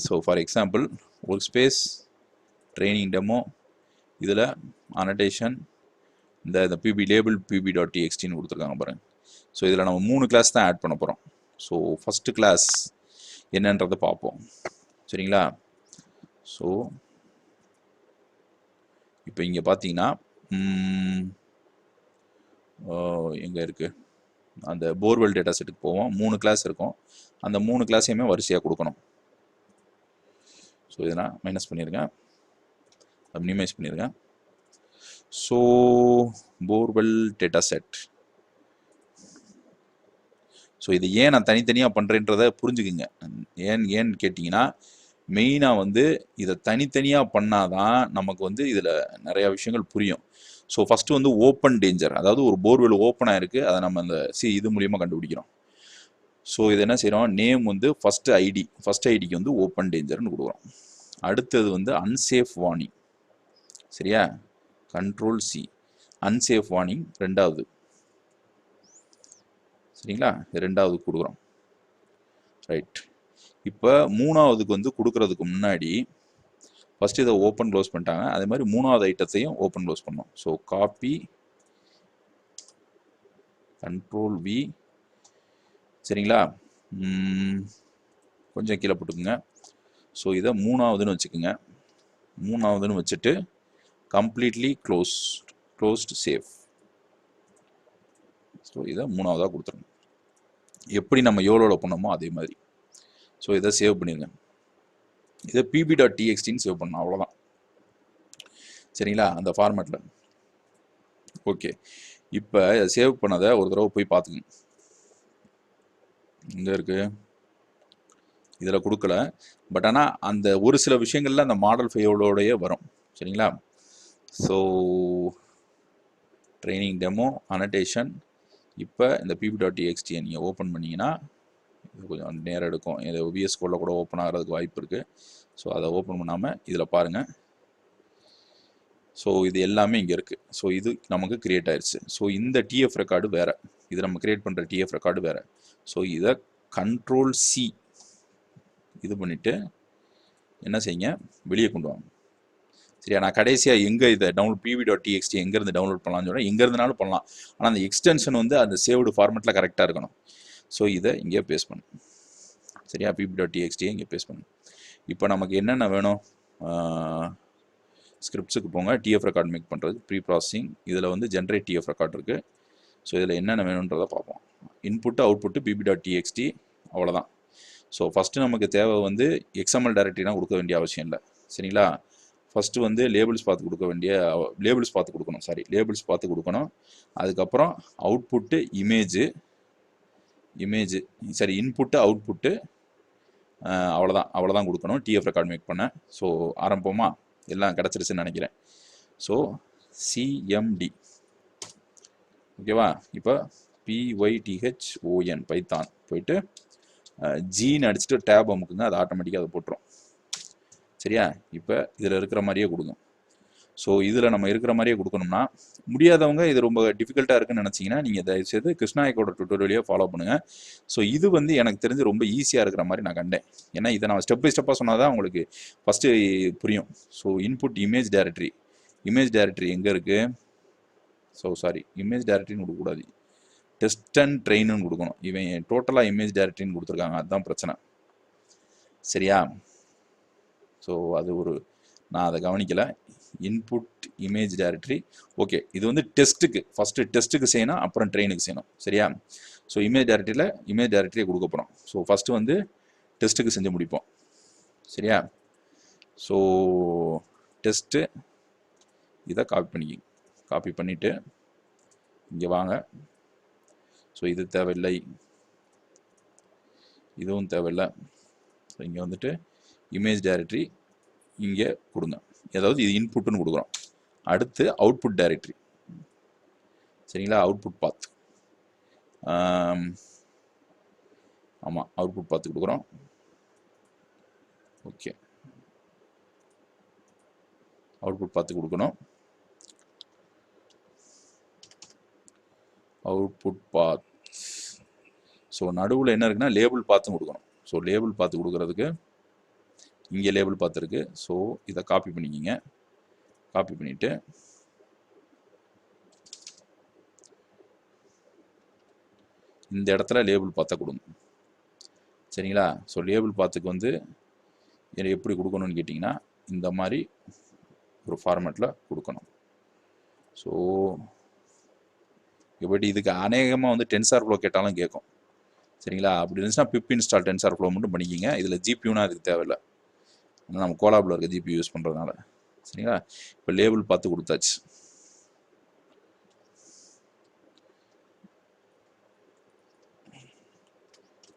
B: So for example work space training demo, இதில் அனடேஷன் இந்த பிபி லேபிள் பிபி டாட் டிஎக்ஸ்டின்னு கொடுத்துருக்காங்க பாருங்கள். ஸோ இதில் நம்ம 3 கிளாஸ் தான் ஆட் பண்ண போகிறோம். ஸோ ஃபஸ்ட்டு கிளாஸ் என்னன்றதை பார்ப்போம். சரிங்களா? ஸோ இப்போ இங்கே பார்த்தீங்கன்னா எங்கே இருக்குது, அந்த போர்வெல் டேட்டா செட்டுக்கு போவோம். 3 கிளாஸ் இருக்கும். அந்த 3 கிளாஸையுமே வரிசையாக கொடுக்கணும். ஸோ இதை நான் மைனஸ் பண்ணியிருக்கேன், மினிமைஸ் பண்ணியிருக்கேன். So borewell data set. So இது ஏன் நான் தனித்தனியாக பண்ணுறேன்றதை புரிஞ்சுக்குங்க. ஏன்னு கேட்டிங்கன்னா, மெயினாக வந்து இதை தனித்தனியாக பண்ணாதான் நமக்கு வந்து இதில் நிறையா விஷயங்கள் புரியும். ஸோ ஃபஸ்ட்டு வந்து ஓப்பன் டேஞ்சர், அதாவது ஒரு போர்வெல் ஓப்பனாக இருக்குது, அதை நம்ம அந்த இது மூலியமாக கண்டுபிடிக்கிறோம். ஸோ இது என்ன செய்கிறோம், நேம் வந்து ஃபஸ்ட்டு ஐடிக்கு வந்து ஓப்பன் டேஞ்சர்னு கொடுக்குறோம். அடுத்தது வந்து அன்சேஃப் வார்னிங். சரியா? கண்ட்ரோல் சி, அன்சேஃப் வார்னிங் ரெண்டாவது. சரிங்களா? ரெண்டாவது கொடுக்குறோம். ரைட். இப்போ மூணாவதுக்கு வந்து கொடுக்குறதுக்கு முன்னாடி ஃபஸ்ட்டு இதை ஓப்பன் க்ளோஸ் பண்ணிட்டாங்க, அதே மாதிரி மூணாவது ஐட்டத்தையும் ஓப்பன் க்ளோஸ் பண்ணோம். So copy control V. சரிங்களா? கொஞ்சம் கீழே போட்டுக்குங்க. ஸோ இதை மூணாவதுன்னு வச்சுக்கோங்க. மூணாவதுன்னு வச்சுட்டு கம்ப்ளீட்லி க்ளோஸ்டு சேஃப். ஸோ இதை மூணாவதாக கொடுத்துருங்க. எப்படி நம்ம யோலோவில் பண்ணோமோ அதே மாதிரி. ஸோ இதை சேவ் பண்ணிடுங்க. இதை பிபி டாட் டிஎக்ஸ்டின்னு சேவ் பண்ணணும், அவ்வளோதான். சரிங்களா? அந்த ஃபார்மேட்டில். ஓகே, இப்போ சேவ் பண்ணதை ஒரு தடவை போய் பார்த்துக்குங்க. இங்கே இருக்குது, இதில் கொடுக்கல. பட் ஆனால் அந்த ஒரு சில விஷயங்களில் அந்த மாடல் ஃபைலோடையே வரும். சரிங்களா? So training demo annotation. இப்போ இந்த பிபி டாட் டிஎக்ஸ்டியை நீங்கள் ஓப்பன் பண்ணிங்கன்னா இது கொஞ்சம் நேரம் எடுக்கும். இது விஎஸ் கோடில் கூட ஓப்பன் ஆகிறதுக்கு வாய்ப்பு இருக்குது. ஸோ அதை ஓப்பன் பண்ணாமல் இதில் பாருங்கள். ஸோ இது எல்லாமே இங்கே இருக்குது. ஸோ இது நமக்கு க்ரியேட் ஆயிடுச்சு. ஸோ இந்த டிஎஃப் ரெக்கார்டு வேறு, இது நம்ம க்ரியேட் பண்ணுற டிஎஃப் ரெக்கார்டு வேறு. ஸோ இதை கண்ட்ரோல் சி இது பண்ணிவிட்டு என்ன செய்யுங்க, வெளியே கொண்டு வாங்க. சரியா? நான் கடைசியாக எங்கே இதை டவுன்லோட் பிபி டாட் டிஎக்ஸ்டி எங்கேருந்து டவுன்லோட் பண்ணலாம்னு சொன்னால் எங்கேருந்துனாலும் பண்ணலாம். ஆனால் அந்த எக்ஸ்டென்ஷன் வந்து அந்த சேவ்டு ஃபார்மெட்டில் கரெக்டாக இருக்கணும். ஸோ இதை இங்கே பேஸ்ட் பண்ணு. சரியா? பிபி டாட் டிஎக்ஸ்டியை இங்கே பேஸ்ட் பண்ணு. இப்போ நமக்கு என்னென்ன வேணும், ஸ்கிரிப்ட்ஸுக்கு போங்க. டிஎஃப் ரெக்கார்ட் மேக் பண்ணுறது ப்ரீ ப்ராசஸிங். இதில் வந்து ஜென்ரேட் டிஎஃப் ரெக்கார்ட் இருக்குது. ஸோ இதில் என்னென்ன வேணுன்றதை பார்ப்போம். Input output PB dot TXT, அவ்வளோதான். ஸோ ஃபஸ்ட்டு நமக்கு தேவை வந்து எக்ஸ்எம்எல் டைரக்டரிலாம் கொடுக்க வேண்டிய அவசியம் இல்லை. சரிங்களா? ஃபஸ்ட்டு வந்து லேபிள்ஸ் பார்த்து கொடுக்கணும். அதுக்கப்புறம் அவுட்புட்டு இமேஜு சரி இன்புட்டு அவுட்புட்டு, அவ்வளோதான் கொடுக்கணும் டிஎஃப் ரெக்கார்ட் மேக் பண்ண. ஸோ ஆரம்பமா எல்லாம் கிடச்சிருச்சுன்னு நினைக்கிறேன். ஸோ சிஎம்டி, ஓகேவா? இப்போ PYTHON பைத்தான் போயிட்டு ஜீன்னு அடிச்சுட்டு டேப் அமுக்குங்க, அது ஆட்டோமேட்டிக்காக அதை போட்டுரும். சரியா? இப்போ இதில் இருக்கிற மாதிரியே கொடுங்க. ஸோ இதில் நம்ம இருக்கிற மாதிரியே கொடுக்கணும்னா, முடியாதவங்க இது ரொம்ப டிஃபிகல்ட்டாக இருக்குன்னு நினச்சிங்கன்னா நீங்கள் தயவுசெய்து கிருஷ்ணாயக்கோட டுட்டோரியலையே ஃபாலோ பண்ணுங்கள். ஸோ இது வந்து எனக்கு தெரிஞ்சு ரொம்ப ஈஸியாக இருக்கிற மாதிரி நான் கண்டேன். ஏன்னா இதை நான் ஸ்டெப் பை ஸ்டெப்பாக சொன்னால் தான் உங்களுக்கு ஃபஸ்ட்டு புரியும். ஸோ இன்புட் இமேஜ் டைரக்டரி எங்கே இருக்குது? ஸோ சாரி, இமேஜ் டைரக்டரின்னு கொடுக்கக்கூடாது, டெஸ்ட் அண்ட் ட்ரெயின்னு கொடுக்கணும். இவன் டோட்டலாக இமேஜ் டைரக்டரின்னு கொடுத்துருக்காங்க, அதுதான் பிரச்சனை. சரியா? ஸோ அது நான் அதை கவனிக்கலை. Input image directory okay. இது வந்து டெஸ்ட்டுக்கு ஃபஸ்ட்டு டெஸ்ட்டுக்கு செய்யணும், அப்புறம் ட்ரெயினுக்கு செய்யணும். சரியா? ஸோ இமேஜ் டைரக்டரியை கொடுக்க போகிறோம். ஸோ ஃபஸ்ட்டு வந்து டெஸ்ட்டுக்கு செஞ்சு முடிப்போம். சரியா? ஸோ டெஸ்ட்டு இதை காப்பி பண்ணிவிட்டு இங்கே வாங்க. ஸோ இது தேவையில்லை, இதுவும் தேவையில்லை. ஸோ இங்கே வந்துட்டு இமேஜ் டைரக்டரி இங்கே கொடுங்க. அதாவது இது இன்புட்டுன்னு கொடுக்குறோம். அடுத்து அவுட்புட் டைரக்டரி. சரிங்களா? அவுட்புட் பாத். ஆமாம், அவுட்புட் பாத்து கொடுக்குறோம். ஓகே, அவுட்புட் பாத்து கொடுக்கணும். அவுட்புட் பாத். ஸோ நடுவில் என்ன இருக்குன்னா லேபிள் பாத்தும் கொடுக்கணும். ஸோ லேபிள் பாத்து கொடுக்கறதுக்கு இங்கே லேபிள் பாத்து இருக்கு. ஸோ இதை காப்பி பண்ணிக்கிங்க. காப்பி பண்ணிவிட்டு இந்த இடத்துல லேபிள் பாத்தை கொடுங்க. சரிங்களா? ஸோ லேபிள் பாத்துக்கு வந்து எப்படி கொடுக்கணும்னு கேட்டிங்கன்னா இந்த மாதிரி ஒரு ஃபார்மேட்டில் கொடுக்கணும். ஸோ எப்படி இதுக்கு அநேகமாக வந்து டென்சார்ஃப்ளோ கேட்டாலும் கேட்கும். சரிங்களா? அப்படி இருந்துச்சுன்னா பிப் இன்ஸ்டால் டென்சார்ஃப்ளோ மட்டும் பண்ணிக்கிங்க. இதில் ஜிபியூனா அதுக்கு தேவையில்லை, நம்ம கோலாபில் இருக்க ஜிபி யூஸ் பண்ணுறதுனால. சரிங்களா? இப்போ லேபிள் பார்த்து கொடுத்தாச்சு.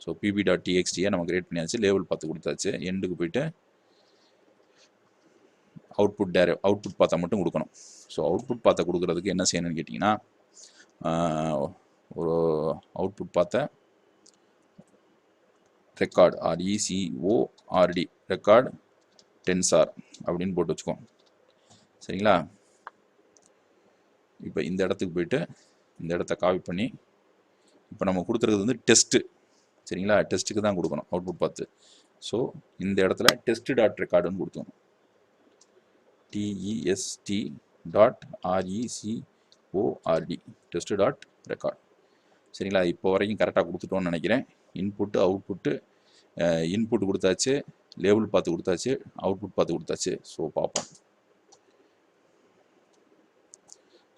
B: ஸோ pb.txt நம்ம கிரியேட் பண்ணியாச்சு. லேபிள் பார்த்து கொடுத்தாச்சு. எண்டுக்கு போயிட்டு அவுட்புட் பார்த்தா மட்டும் கொடுக்கணும். ஸோ அவுட்புட் பார்த்தா கொடுக்கறதுக்கு என்ன செய்யணும்னு கேட்டிங்கன்னா ஒரு அவுட்புட் பார்த்த ரெக்கார்டு RECORD ரெக்கார்டு டென்சார் அப்படின்னு போட்டு வச்சுக்கோம். சரிங்களா? இப்போ இந்த இடத்துக்கு போயிட்டு இந்த இடத்த காப்பி பண்ணி இப்போ நம்ம கொடுத்துருக்கிறது வந்து டெஸ்ட்டு. சரிங்களா? டெஸ்ட்டுக்கு தான் கொடுக்கணும் அவுட்புட் பார்த்து. ஸோ இந்த இடத்துல test.recordன்னு கொடுத்தோம். test.record test.record. சரிங்களா? இப்போ வரைக்கும் கரெக்டாக கொடுத்துட்டோன்னு நினைக்கிறேன். இன்புட்டு அவுட்புட்டு இன்புட் கொடுத்தாச்சு, லேபிள் பார்த்து கொடுத்தாச்சு, அவுட்புட் பார்த்து கொடுத்தாச்சு. ஸோ பார்ப்போம்.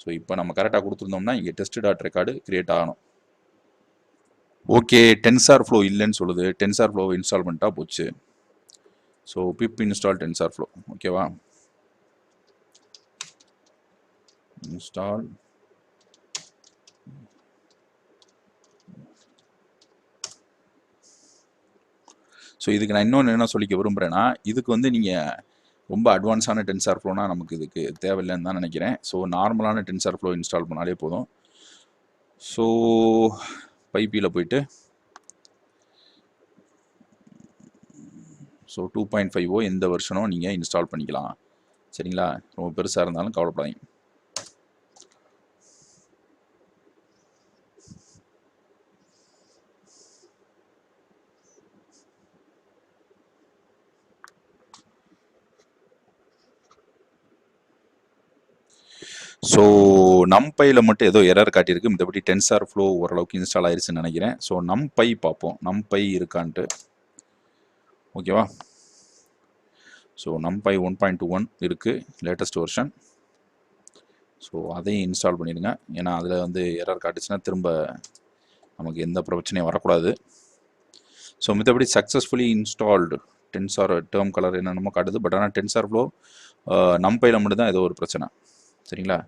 B: ஸோ இப்போ நம்ம கரெக்டாக கொடுத்துருந்தோம்னா இங்கே test.record கிரியேட் ஆகணும். ஓகே, டென்சார்ஃப்ளோ இல்லைன்னு சொல்லுது. டென்சார்ஃப்ளோவை இன்ஸ்டால் பண்ணிட்டா போச்சு. So pip install TensorFlow. ஓகேவா? இன்ஸ்டால் ஸோ இதுக்கு நான் இன்னொன்று என்ன சொல்லிக்க விரும்புகிறேன்னா, இதுக்கு வந்து நீங்கள் ரொம்ப அட்வான்ஸான டென்சார்ஃப்ளோனா நமக்கு இதுக்கு தேவையில்லைன்னு தான் நினைக்கிறேன். ஸோ நார்மலான டென்சார்ஃப்ளோ இன்ஸ்டால் பண்ணாலே போதும். ஸோ பைபியில் போயிட்டு ஸோ 2.50 எந்த வெர்ஷனோ நீங்கள் இன்ஸ்டால் பண்ணிக்கலாம். சரிங்களா? ரொம்ப பெருசாக இருந்தாலும் கவலைப்படாதீங்க. ஸோ நம்பையில் மட்டும் ஏதோ எரர் காட்டியிருக்கு. மற்றபடி டென்சார்ஃப்ளோ ஓரளவுக்கு இன்ஸ்டால் ஆயிடுச்சுன்னு நினைக்கிறேன். ஸோ நம்பை பார்ப்போம், நம்பை இருக்கான்ட்டு. ஓகேவா? ஸோ நம்பை 1.21 இருக்குது, லேட்டஸ்ட் வெர்ஷன். ஸோ அதையும் இன்ஸ்டால் பண்ணிடுங்க. ஏன்னா அதில் வந்து எரர் காட்டுச்சுன்னா திரும்ப நமக்கு எந்த பிரச்சனையும் வரக்கூடாது. ஸோ மற்றபடி successfully installed tensor term colour என்னென்னமோ காட்டுது. பட் ஆனால் டென்சார்ஃப்ளோ நம்பையில் மட்டும்தான் ஏதோ ஒரு பிரச்சனை. சரிங்களா?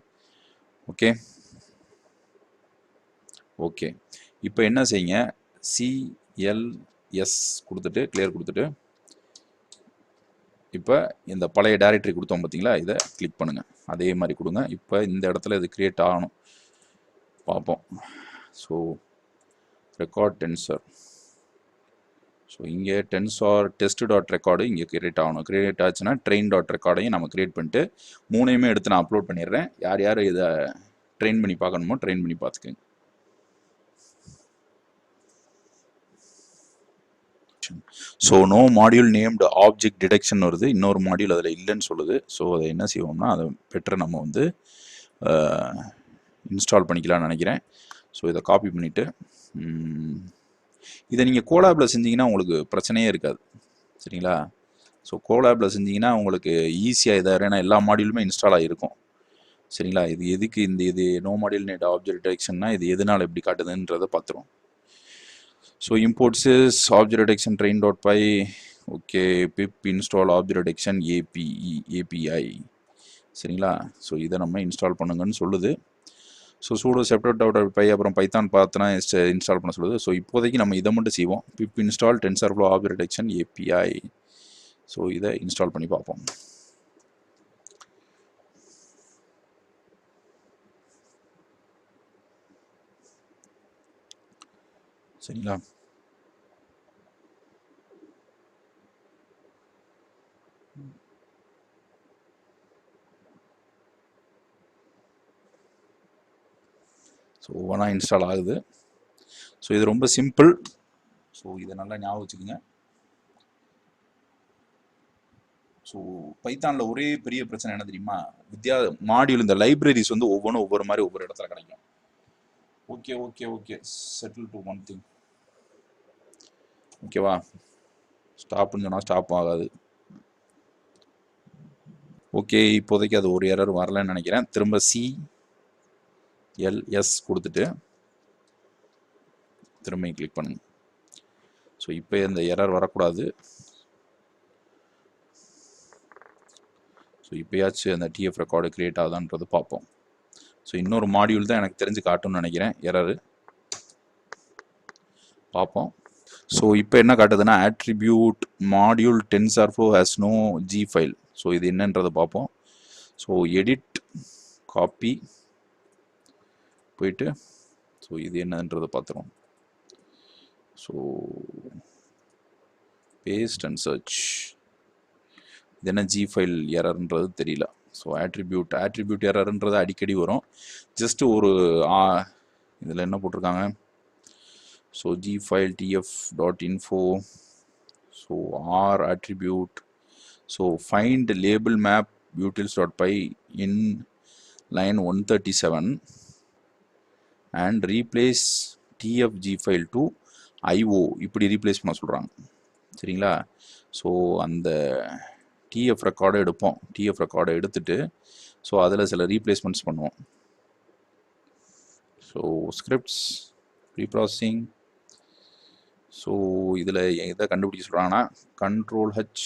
B: Okay okay. இப்போ என்ன செய்யுங்க, CLS கொடுத்துட்டு கிளியர் கொடுத்துட்டு இப்போ இந்த பழைய டைரக்டரி கொடுத்தோம் பார்த்தீங்களா, இதை கிளிக் பண்ணுங்கள். அதே மாதிரி கொடுங்க. இப்போ இந்த இடத்துல இது கிரியேட் ஆகணும், பார்ப்போம். So record tensor. ஸோ இங்கே டென்சார் டெஸ்ட் டாட் ரெக்கார்டு இங்கே கிரியேட் ஆகணும். கிரியேட் ஆச்சுன்னா ட்ரெயின் டாட் ரெக்கார்டையும் நம்ம கிரியேட் பண்ணிட்டு மூணையுமே எடுத்து நான் அப்லோட் பண்ணிடுறேன். யார் யார் இதை ட்ரெயின் பண்ணி பார்க்கணுமோ ட்ரெயின் பண்ணி பார்த்துக்கோங்க. So no module named object detection வருது, இன்னொரு மாடியூல் அதில் இல்லைன்னு சொல்லுது. ஸோ அதை என்ன செய்வோம்னா அதை பெட்டர் நம்ம வந்து இன்ஸ்டால் பண்ணிக்கலாம்னு நினைக்கிறேன். ஸோ இதை காப்பி பண்ணிவிட்டு இதை நீங்கள் கோலாபில் செஞ்சீங்கன்னா உங்களுக்கு பிரச்சனையே இருக்காது, சரிங்களா? ஸோ கோலாபில் செஞ்சீங்கன்னா உங்களுக்கு ஈஸியாக இதாக, ஏன்னா எல்லா மாடியூலுமே இன்ஸ்டால் ஆகிருக்கும், சரிங்களா? இது எதுக்கு இது நோ மாடியூல் நேட் ஆப்ஜெக்ட் டிடெக்ஷன்னா இது எதனால் எப்படி காட்டுதுன்றதை பார்த்துரும். So imports is object detection train.py, okay, pip install object detection API, சரிங்களா? ஸோ இதை நம்ம இன்ஸ்டால் பண்ணுங்கன்னு சொல்லுது. ஸோ சூடோ separate.py அப்புறம் பைத்தான் பார்த்தனா இன்ஸ்டால் பண்ண சொல்லுது. ஸோ இப்போதைக்கு நம்ம இதை மட்டும் செய்வோம். Pip install TensorFlow object detection API. So இதை இன்ஸ்டால் பண்ணி பார்ப்போம். சரிங்களா? ஸோ ஒவ்வொன்றா இன்ஸ்டால் ஆகுது. ஸோ இது ரொம்ப சிம்பிள். ஸோ இதை நல்லா ஞாபகம் வச்சுக்கோங்க. ஸோ பைத்தானில் ஒரே பெரிய பிரச்சனை என்ன தெரியுமா? மாடியூல் இந்த லைப்ரரிஸ் வந்து ஒவ்வொன்றும் ஒவ்வொரு மாதிரி ஒவ்வொரு இடத்துல கிடைக்கும். Okay okay okay, settle to one thing. ஓகேவா? ஸ்டாப்னு சொன்னால் ஸ்டாப் ஆகாது. ஓகே, இப்போதைக்கு அது ஒரு எரர் வரலன்னு நினைக்கிறேன். திரும்ப CLS கொடுத்துட்டு திரும்ப கிளிக் பண்ணுங்க. ஸோ இப்போ இந்த எரர் வரக்கூடாது. ஸோ இப்போயாச்சும் அந்த TF ரெக்கார்டு கிரியேட் ஆகுதான்றது பார்ப்போம். ஸோ இன்னொரு மாடியூல் தான் எனக்கு தெரிஞ்சு காட்டும்னு நினைக்கிறேன் எரரு. பார்ப்போம். ஸோ இப்போ என்ன காட்டுதுன்னா attribute module TensorFlow has no G file. So இது என்னன்றதை பார்ப்போம். ஸோ எடிட் காப்பி போயிட்டு ஸோ இது என்னன்றதை பார்த்துருவோம். So paste and search. இது என்ன G ஃபைல் எரர்ன்றது தெரியல. ஸோ attribute எரர்ன்றது அடிக்கடி வரும். ஜஸ்ட் ஒரு இதில் என்ன போட்டிருக்காங்க? So G file tf.info. So R attribute. So find label map utils.py in line 137 and replace tfg file to IO. இப்படி ரீப்ளேஸ் பண்ண சொல்கிறாங்க, சரிங்களா? ஸோ அந்த TF ரெக்கார்டை எடுப்போம். TF ரெக்கார்டை எடுத்துட்டு ஸோ அதில் சில ரீப்ளேஸ்மெண்ட்ஸ் பண்ணுவோம். So scripts ப்ரீப்ராசஸிங். ஸோ இதில் எதை கண்டுபிடிக்க சொல்கிறாங்கன்னா Ctrl+H.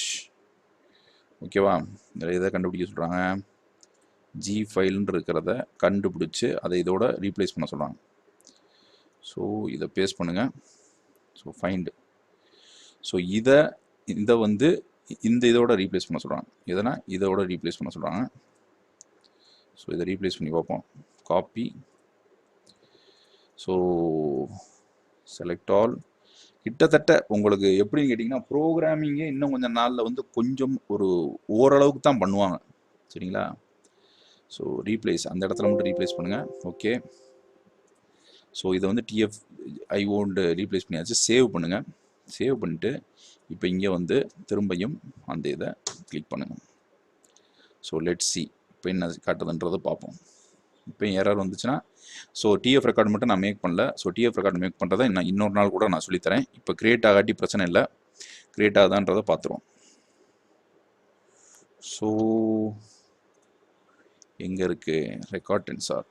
B: ஓகேவா? இதில் எதை கண்டுபிடிக்க சொல்கிறாங்க? G ஃபைல்னு இருக்கிறத கண்டுபிடிச்சி அதை இதோட ரீப்ளேஸ் பண்ண சொல்கிறாங்க. ஸோ இதை பேஸ்ட் பண்ணுங்கள். So find. ஸோ இதை வந்து இந்த இதோட ரீப்ளேஸ் பண்ண சொல்கிறாங்க. எதனா இதோட ரீப்ளேஸ் பண்ண சொல்கிறாங்க. ஸோ இதை ரீப்ளேஸ் பண்ணி பார்ப்போம். காப்பி. So select all. கிட்டத்தட்ட உங்களுக்கு எப்படின்னு கேட்டிங்கன்னா ப்ரோக்ராமிங்கே இன்னும் கொஞ்சம் நாளில் வந்து கொஞ்சம் ஒரு ஓரளவுக்கு தான் பண்ணுவாங்க, சரிங்களா? ஸோ ரீப்ளேஸ் அந்த இடத்துல மட்டும் ரீப்ளேஸ் பண்ணுங்கள். ஓகே. ஸோ இதை வந்து TF.IO ரீப்ளேஸ் பண்ணியாச்சு. சேவ் பண்ணுங்கள். சேவ் பண்ணிவிட்டு இப்போ இங்கே வந்து திரும்பியும் அந்த இதை கிளிக் பண்ணுங்கள். ஸோ லெட்ஸ் சி இப்போ என்ன காட்டுதுன்றதை பார்ப்போம். இப்போ எரர் வந்துச்சுன்னா ஸோ TF ரெக்கார்டு மட்டும் நான் மேக் பண்ணல. ஸோ TF ரெக்கார்டு மேக் பண்ணுறதை இன்னொரு நாள் கூட நான் சொல்லித்தரேன். இப்போ கிரியேட் ஆகாட்டி பிரச்சனை இல்லை, கிரியேட் ஆகுதான்றதை பார்த்துருவோம். ஸோ எங்கே இருக்குது ரெக்கார்ட் டென்சார்?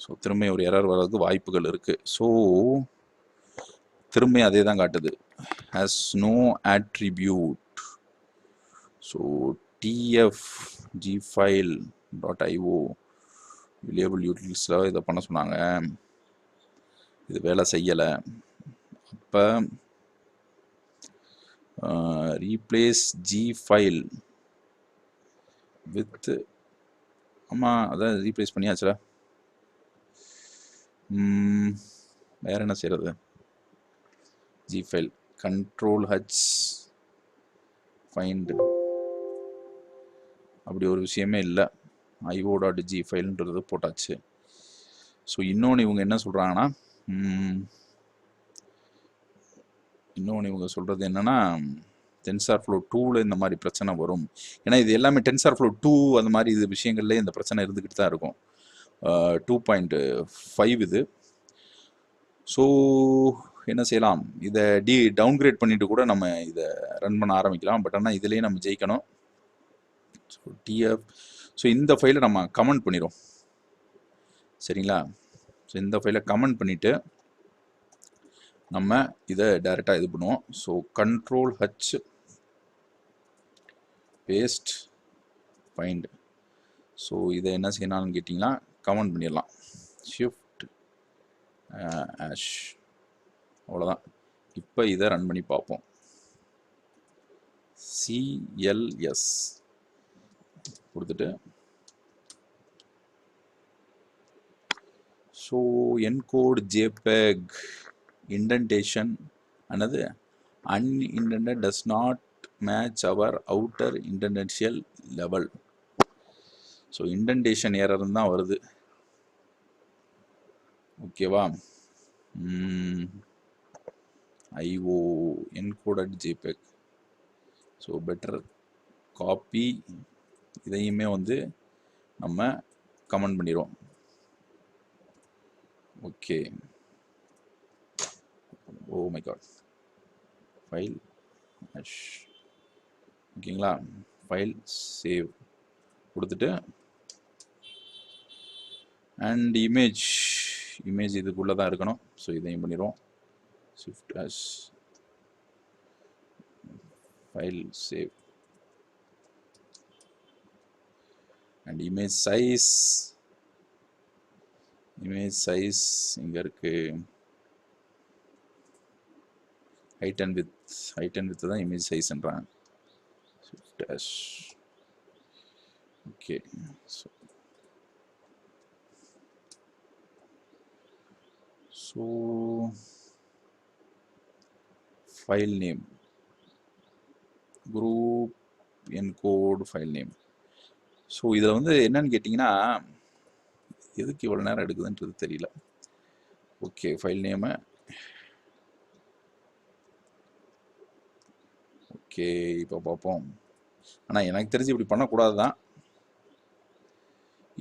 B: ஸோ திரும்ப ஒரு எரர் வர்றதுக்கு வாய்ப்புகள் இருக்குது. ஸோ திரும்ப அதே தான் காட்டுது, has no attribute. So tfg file.io label யூட்டில்ஸில் இதை பண்ண சொன்னாங்க. இது வேலை செய்யலை. அப்போ ரீப்ளேஸ் G ஃபைல் வித், ஆமாம் அதான் ரீப்ளேஸ் பண்ணியாச்சுல. வேறு என்ன செய்கிறது? G file control H find அப்படி ஒரு விஷயமே இல்லை. io.g ஃபைல்ன்றது போட்டாச்சு. ஸோ இன்னொன்று இவங்க என்ன சொல்கிறாங்கன்னா, இன்னொன்று இவங்க சொல்கிறது என்னென்னா TensorFlow 2ல் இந்த மாதிரி பிரச்சனை வரும். ஏன்னா இது எல்லாமே TensorFlow 2 அந்த மாதிரி இது விஷயங்கள்லேயே இந்த பிரச்சனை இருந்துக்கிட்டு தான் இருக்கும். 2.5 இது. ஸோ என்ன செய்யலாம், இதை டவுன்கிரேட் பண்ணிட்டு கூட நம்ம இதை ரன் பண்ண ஆரம்பிக்கலாம். பட் ஆனால் இதுலேயே நம்ம ஜெயிக்கணும். ஸோ டிஎஃப் ஸோ இந்த ஃபைலை நம்ம கமெண்ட் பண்ணிடும். சரிங்களா? ஸோ இந்த ஃபைலை கமெண்ட் பண்ணிவிட்டு நம்ம இதை டைரெக்டாக இது பண்ணுவோம். So control H paste find. So இதை என்ன செய்யணும்னு கேட்டிங்கன்னா கமெண்ட் பண்ணிடலாம். ஷிஃப்ட் ஆஷ், அவ்வளோதான். இப்போ இதை ரன் பண்ணி பார்ப்போம். CLS கொடுத்துட்டு ஸோ என்கோட் JPEG இண்டென்டேஷன் அனது unindented does not match our outer indentential level. So indentation error தான் வருது. ஓகேவா? IO encoded JPEG. So better copy இதையுமே வந்து நம்ம கமெண்ட் பண்ணிடுவோம். Okay, oh my God, file ஓகேங்களா? ஃபைல் சேவ் கொடுத்துட்டு அண்ட் இமேஜ் இதுக்குள்ளே தான் இருக்கணும். ஸோ இதையும் பண்ணிடுவோம். Shift as file save and image size இங்கே இருக்கு. ஹைட் அண்ட் வித் தான் இமேஜ் சைஸ்ன்றாங்க. Shift as okay. So file name group encode file name. So இதில் வந்து என்னன்னு கேட்டிங்கன்னா எதுக்கு இவ்வளோ நேரம் எடுக்குதுன்றது தெரியல. ஓகே, ஃபைல் நேமை ஓகே இப்போ பார்ப்போம். ஆனால் எனக்கு தெரிஞ்சு இப்படி பண்ணக்கூடாது தான்.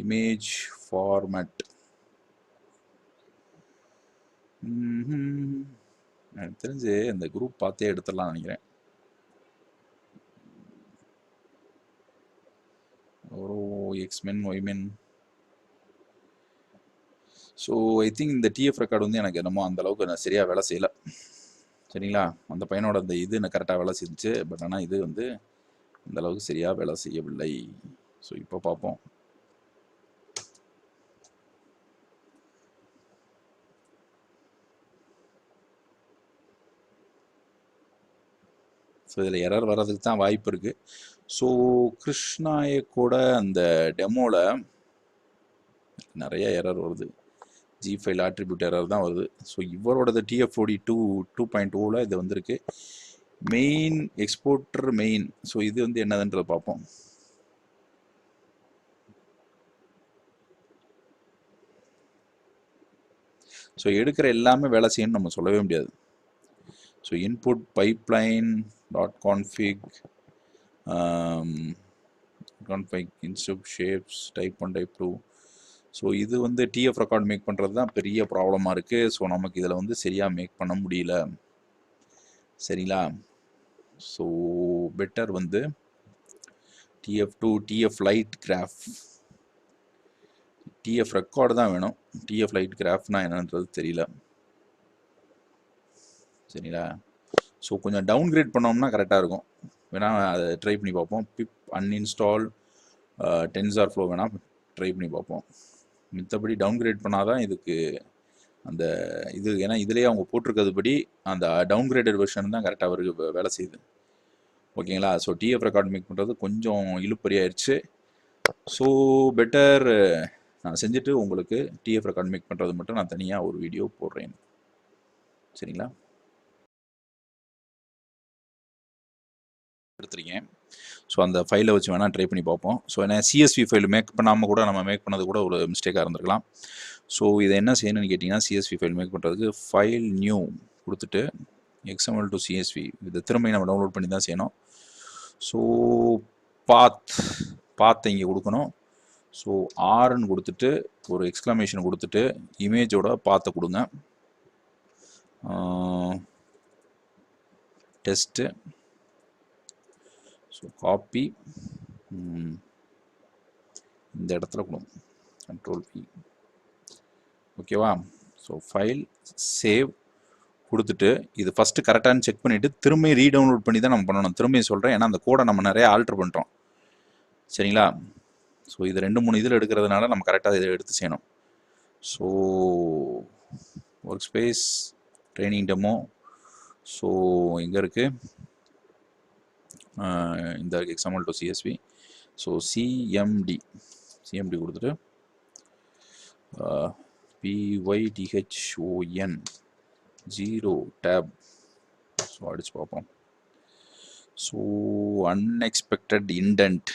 B: இமேஜ் ஃபார்மேட் எனக்கு தெரிஞ்சு இந்த குரூப் பார்த்தே எடுத்துடலாம் நினைக்கிறேன். ஒரு எக்ஸ்மென் ஒய்மென். ஸோ ஐ திங்க் இந்த டிஎஃப் ரெக்கார்டு வந்து எனக்கு என்னமோ அந்த அளவுக்கு நான் சரியாக வேலை செய்யலை. சரிங்களா? அந்த பையனோட அந்த இது எனக்கு கரெக்டாக வேலை செஞ்சுச்சு. பட் ஆனால் இது வந்து அந்த அளவுக்கு சரியாக வேலை செய்யவில்லை. ஸோ இப்போ பார்ப்போம். ஸோ இதில் எரர் வர்றதுக்கு தான் வாய்ப்பு இருக்குது. ஸோ கிருஷ்ணாயக்கோட அந்த டெமோவில் நிறைய எரர் வருது. G ஃபைல் ஆட்ரிபியூட் எரர் தான் வருது. ஸோ இவரோடது TFOD 2.0வில் இது வந்திருக்கு. Main exporter main. ஸோ இது வந்து என்னதுன்றதை பார்ப்போம். ஸோ எடுக்கிற எல்லாமே வேலை செய்யணும்னு நம்ம சொல்லவே முடியாது. So input pipeline .config instep shapes type 1 type 2. So இது வந்து டிஎஃப் ரெக்கார்ட் மேக் பண்ணுறது தான் பெரிய ப்ராப்ளமாக இருக்குது. ஸோ நமக்கு இதில் வந்து சரியாக மேக் பண்ண முடியல. சரிங்களா? ஸோ பெட்டர் வந்து TF2 TF light graph TF record தான் வேணும். TF லைட் கிராஃப்னா என்னன்றது தெரியல. சரிங்களா? ஸோ கொஞ்சம் டவுன்கிரேட் பண்ணோம்னா கரெக்டாக இருக்கும். வேணால் அதை ட்ரை பண்ணி பார்ப்போம். பிப் அன்இன்ஸ்டால் TensorFlow வேணால் ட்ரை பண்ணி பார்ப்போம். மித்தபடி டவுன்கிரேட் பண்ணால் தான் இதுக்கு அந்த இது, ஏன்னா இதுலேயே அவங்க போட்டிருக்கிறதுபடி அந்த டவுன்கிரேடட் வெர்ஷன் தான் கரெக்டாக வேலை செய்யுது. ஓகேங்களா? ஸோ டிஎஃப் ரெக்கார்ட் மேக் பண்ணுறது கொஞ்சம் இழுப்பறியாயிருச்சு. ஸோ பெட்டர் நான் செஞ்சுட்டு உங்களுக்கு டிஎஃப் ரெக்கார்ட் மேக் பண்ணுறது மட்டும் நான் தனியாக ஒரு வீடியோ போடுறேன். சரிங்களா? எடுத்திருக்கேன். ஸோ அந்த ஃபைலை வச்சு வேணால் ட்ரை பண்ணி பார்ப்போம். ஸோ ஏன்னா சிஎஸ்வி ஃபைல் மேக் பண்ணாமல் கூட நம்ம மேக் பண்ணது கூட ஒரு மிஸ்டேக்காக இருந்திருக்கலாம். ஸோ இதை என்ன செய்யணும்னு கேட்டிங்கன்னா, சிஎஸ்வி ஃபைல் மேக் பண்ணுறதுக்கு ஃபைல் நியூ கொடுத்துட்டு XML to CSV இதை திரும்ப நம்ம டவுன்லோட் பண்ணி தான் செய்யணும். ஸோ பாத்தை இங்கே கொடுக்கணும். ஸோ ஆர்ன்னு கொடுத்துட்டு ஒரு எக்ஸ்க்ளமேஷன் கொடுத்துட்டு இமேஜோட பாத்தை கொடுங்க. டெஸ்ட்டு. ஸோ காப்பி இந்த இடத்துல கொடுங்க, Ctrl P. ஓகேவா? ஸோ ஃபைல் சேவ் கொடுத்துட்டு இது ஃபஸ்ட்டு கரெக்டானு செக் பண்ணிவிட்டு திரும்பி ரீடவுன்லோட் பண்ணி தான் நம்ம பண்ணணும். திரும்பி சொல்கிறேன், ஏன்னா அந்த கோடை நம்ம நிறைய ஆல்ட்ரு பண்ணுறோம். சரிங்களா? ஸோ இது 2-3 இதில் எடுக்கிறதுனால நம்ம கரெக்டாக இதை எடுத்து செய்யணும். So work space training demo. So எங்கே இருக்குது? இந்த XML to CSV. So CMD கொடுத்துட்டு PYDHON 0 டேப். ஸோ அடிச்சு பார்ப்போம். So unexpected indent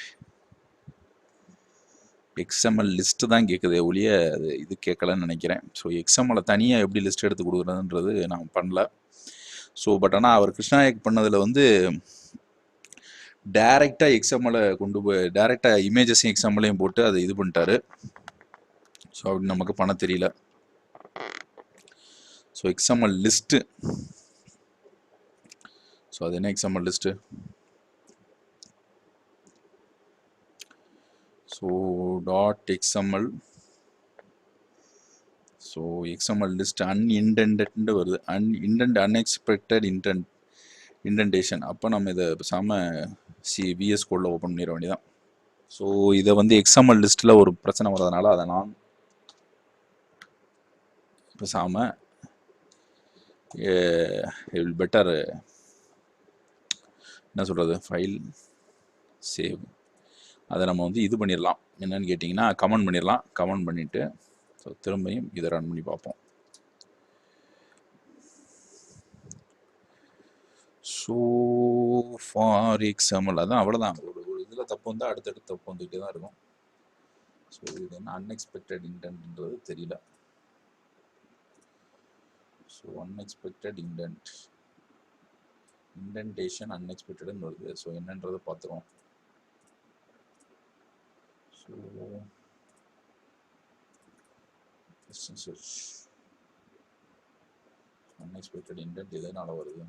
B: XML list தான் கேட்குது ஒழிய அது இது கேட்கலன்னு நினைக்கிறேன். ஸோ XML தனியாக எப்படி லிஸ்ட் எடுத்து கொடுக்குறதுன்றது நான் பண்ணல. ஸோ பட் ஆனால் அவர் கிருஷ்ணாயக் பண்ணதில் வந்து டைரெக்டாக XML கொண்டு போய் டைரெக்டாக இமேஜஸையும் XMLையும் போட்டு அதை இது பண்ணிட்டாரு. ஸோ அப்படி நமக்கு பண்ண தெரியல. So XML list. ஸோ அது என்ன XML list? So .xml. So XML list அன்இன்டென்டட்னு வருது. Unexpected indentation. அப்போ நம்ம இதை பேசாமல் விஎஸ் கோடில் ஓப்பன் பண்ணிட வேண்டியதான். ஸோ இதை வந்து XML லிஸ்ட்டில் ஒரு பிரச்சனை வர்றதுனால அதை நான் பேசாமல் பெட்டர் என்ன சொல்கிறது, ஃபைல் சேவ் அதை நம்ம வந்து இது பண்ணிடலாம். என்னன்னு கேட்டிங்கன்னா கமெண்ட் பண்ணிடலாம். கமெண்ட் பண்ணிவிட்டு ஸோ திரும்பியும் இதை ரன் பண்ணி பார்ப்போம். ஸோ ஃபார் XML அதான் அவ்வளோதான். ஒரு இதில் தப்பு வந்தால் அடுத்தடுத்து தப்பு வந்துகிட்டே தான் இருக்கும். ஸோ இது என்ன அன்எக்ஸ்பெக்டட் இன்டென்ட்ன்றது தெரியல. ஸோ அன்எக்ஸ்பெக்டட் இண்டென்டேஷன் அன்எக்ஸ்பெக்டட்னு வருது. ஸோ என்னன்றதை பார்த்துருவோம். ஸோ search அன்எக்ஸ்பெக்டட் இண்டென்ட் எதனால் வருது?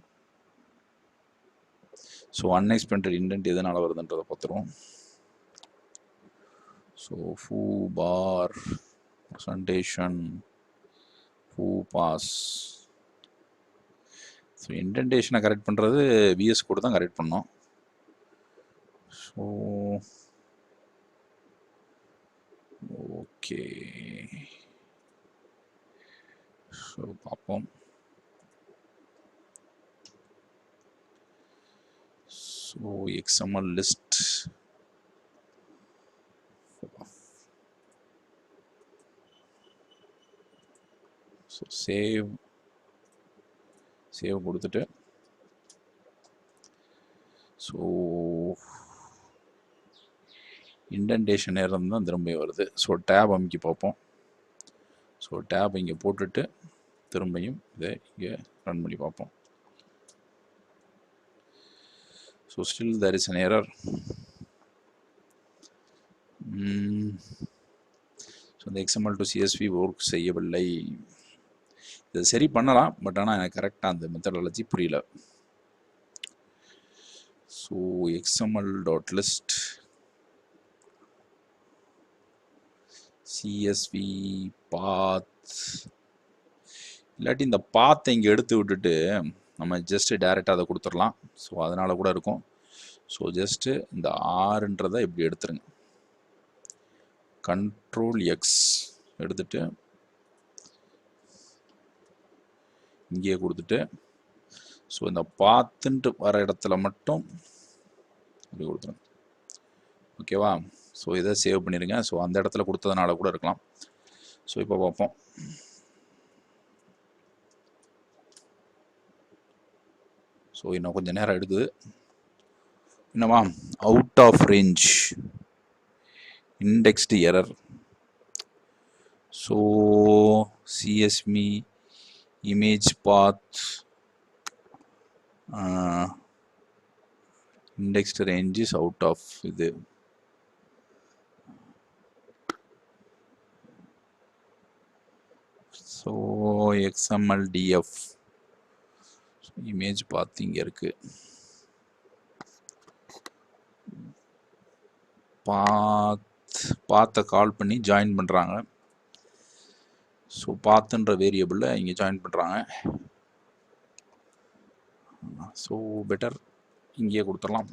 B: ஸோ அன்எக்ஸ்பெக்டட் இண்டென்ட் எதனால் வருதுன்றதை பார்த்துருவோம். ஸோ ஃபூ பார் ப்ரெசன்டேஷன் ஃபூ பாஸ். ஸோ இண்டென்டேஷனை கரெக்ட் பண்ணுறது விஎஸ் கூட தான் கரெக்ட் பண்ணோம். ஸோ ஓகே, ஸோ பார்ப்போம். So XML list. So save கொடுத்துட்டு ஸோ இண்டென்டேஷன் நேரம் தான் திரும்ப வருது. ஸோ டேப் அமைக்கி பார்ப்போம். ஸோ டேப் இங்கே போட்டுட்டு திரும்பியும் இதை இங்கே ரன் பண்ணி பார்ப்போம். So still there is an error. So இந்த XML to CSV ஒர்க் செய்யவில்லை. இதை சரி பண்ணலாம், பட் ஆனால் எனக்கு கரெக்டாக அந்த மெத்தடாலஜி புரியல. ஸோ XML.list CSV path, இல்லாட்டி இந்த பாத்தை இங்கே எடுத்து விட்டுட்டு நம்ம ஜஸ்ட்டு டைரெக்டாக அதை கொடுத்துடலாம். ஸோ அதனால் கூட இருக்கும். ஸோ ஜஸ்ட்டு இந்த ஆறுன்றதை இப்படி எடுத்துருங்க. Ctrl X எடுத்துட்டு இங்கேயே கொடுத்துட்டு ஸோ இந்த பாத்துன்ட்டு வர இடத்துல மட்டும் இப்படி கொடுத்துருங்க. ஓகேவா? ஸோ இதை சேவ் பண்ணிடுங்க. ஸோ அந்த இடத்துல கொடுத்ததுனால கூட இருக்கலாம். ஸோ இப்போ பார்ப்போம். ஸோ இன்னும் கொஞ்சம் நேரம் எடுக்குது. என்னவா out of range indexed error. So CSV image path indexed range is out of இது. So XML DF image path இங்க இருக்கு. பாத்தை கால் பண்ணி ஜாயின் பண்றாங்க. ஸோ பாத்துன்ற வேரியபிள இங்க ஜாயின் பண்றாங்க. ஸோ பெட்டர் இங்கேயே கொடுத்துடலாம்.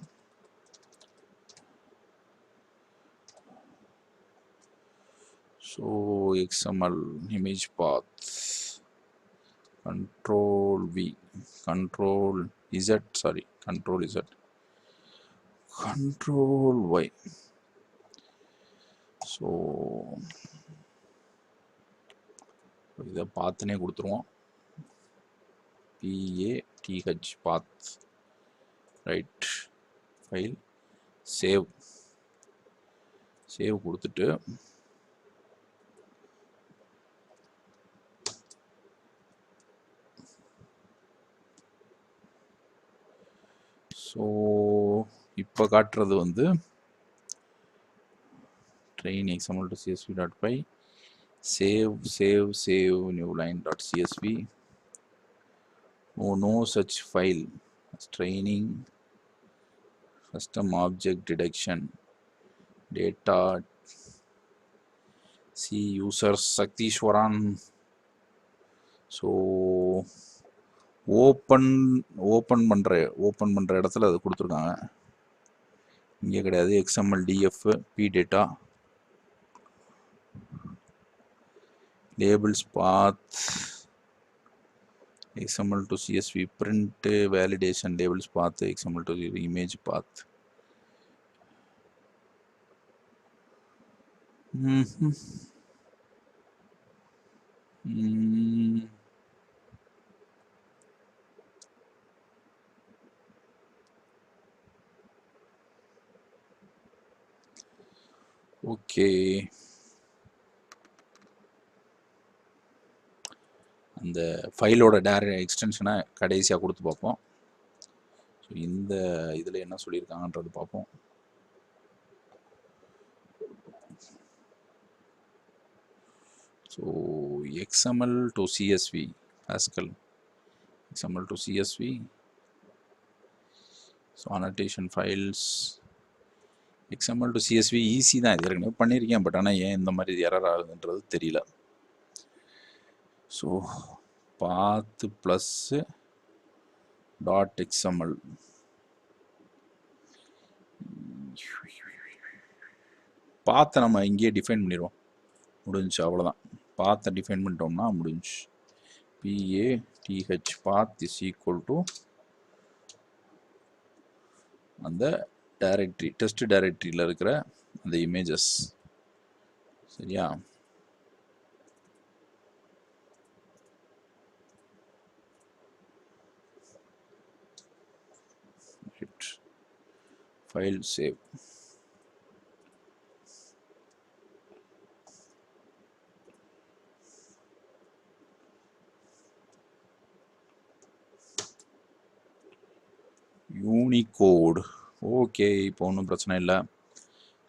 B: So XML image path control V control Z sorry control Z control Y. So இதை பார்த்துனே கொடுத்துருவோம். PATH path right file save கொடுத்துட்டு ஸோ இப்போ காட்டுறது வந்து train XML to CSV.py save new line.csv. No such file as training custom object detection data see users Saktishwaran. So open பண்ற இடத்துல அது கொடுத்துருக்காங்க. இங்கே கிடையாது. XML DF P data labels path XML to CSV print validation labels path XML to image path. Okay, அந்த ஃபைலோட direct எக்ஸ்டென்ஷனை கடைசியாக கொடுத்து பார்ப்போம். ஸோ இந்த இதில் என்ன சொல்லியிருக்காங்கன்றது பார்ப்போம். So XML to CSV Haskell XML to CSV. So annotation files XML to CSV easy தான், இது ஏற்கனவே பண்ணியிருக்கேன். பட் ஆனால் ஏன் இந்த மாதிரி எரர் ஆகுதுன்றது தெரியல. ஸோ பாத்து ப்ளஸ் டாட் XML பாத்தை நம்ம இங்கேயே டிஃபைன் பண்ணிடுவோம். முடிஞ்சு, அவ்வளோதான். பாத்தை டிஃபைன் பண்ணிட்டோம்னா முடிஞ்சு. PATH path is equal to அந்த டைரக்டரி டெஸ்ட் டைரக்டரியில் இருக்கிற அந்த இமேஜஸ். சரியா? File save. யூனிகோடு. ஓகே, இப்போ ஒன்றும் பிரச்சனை இல்லை.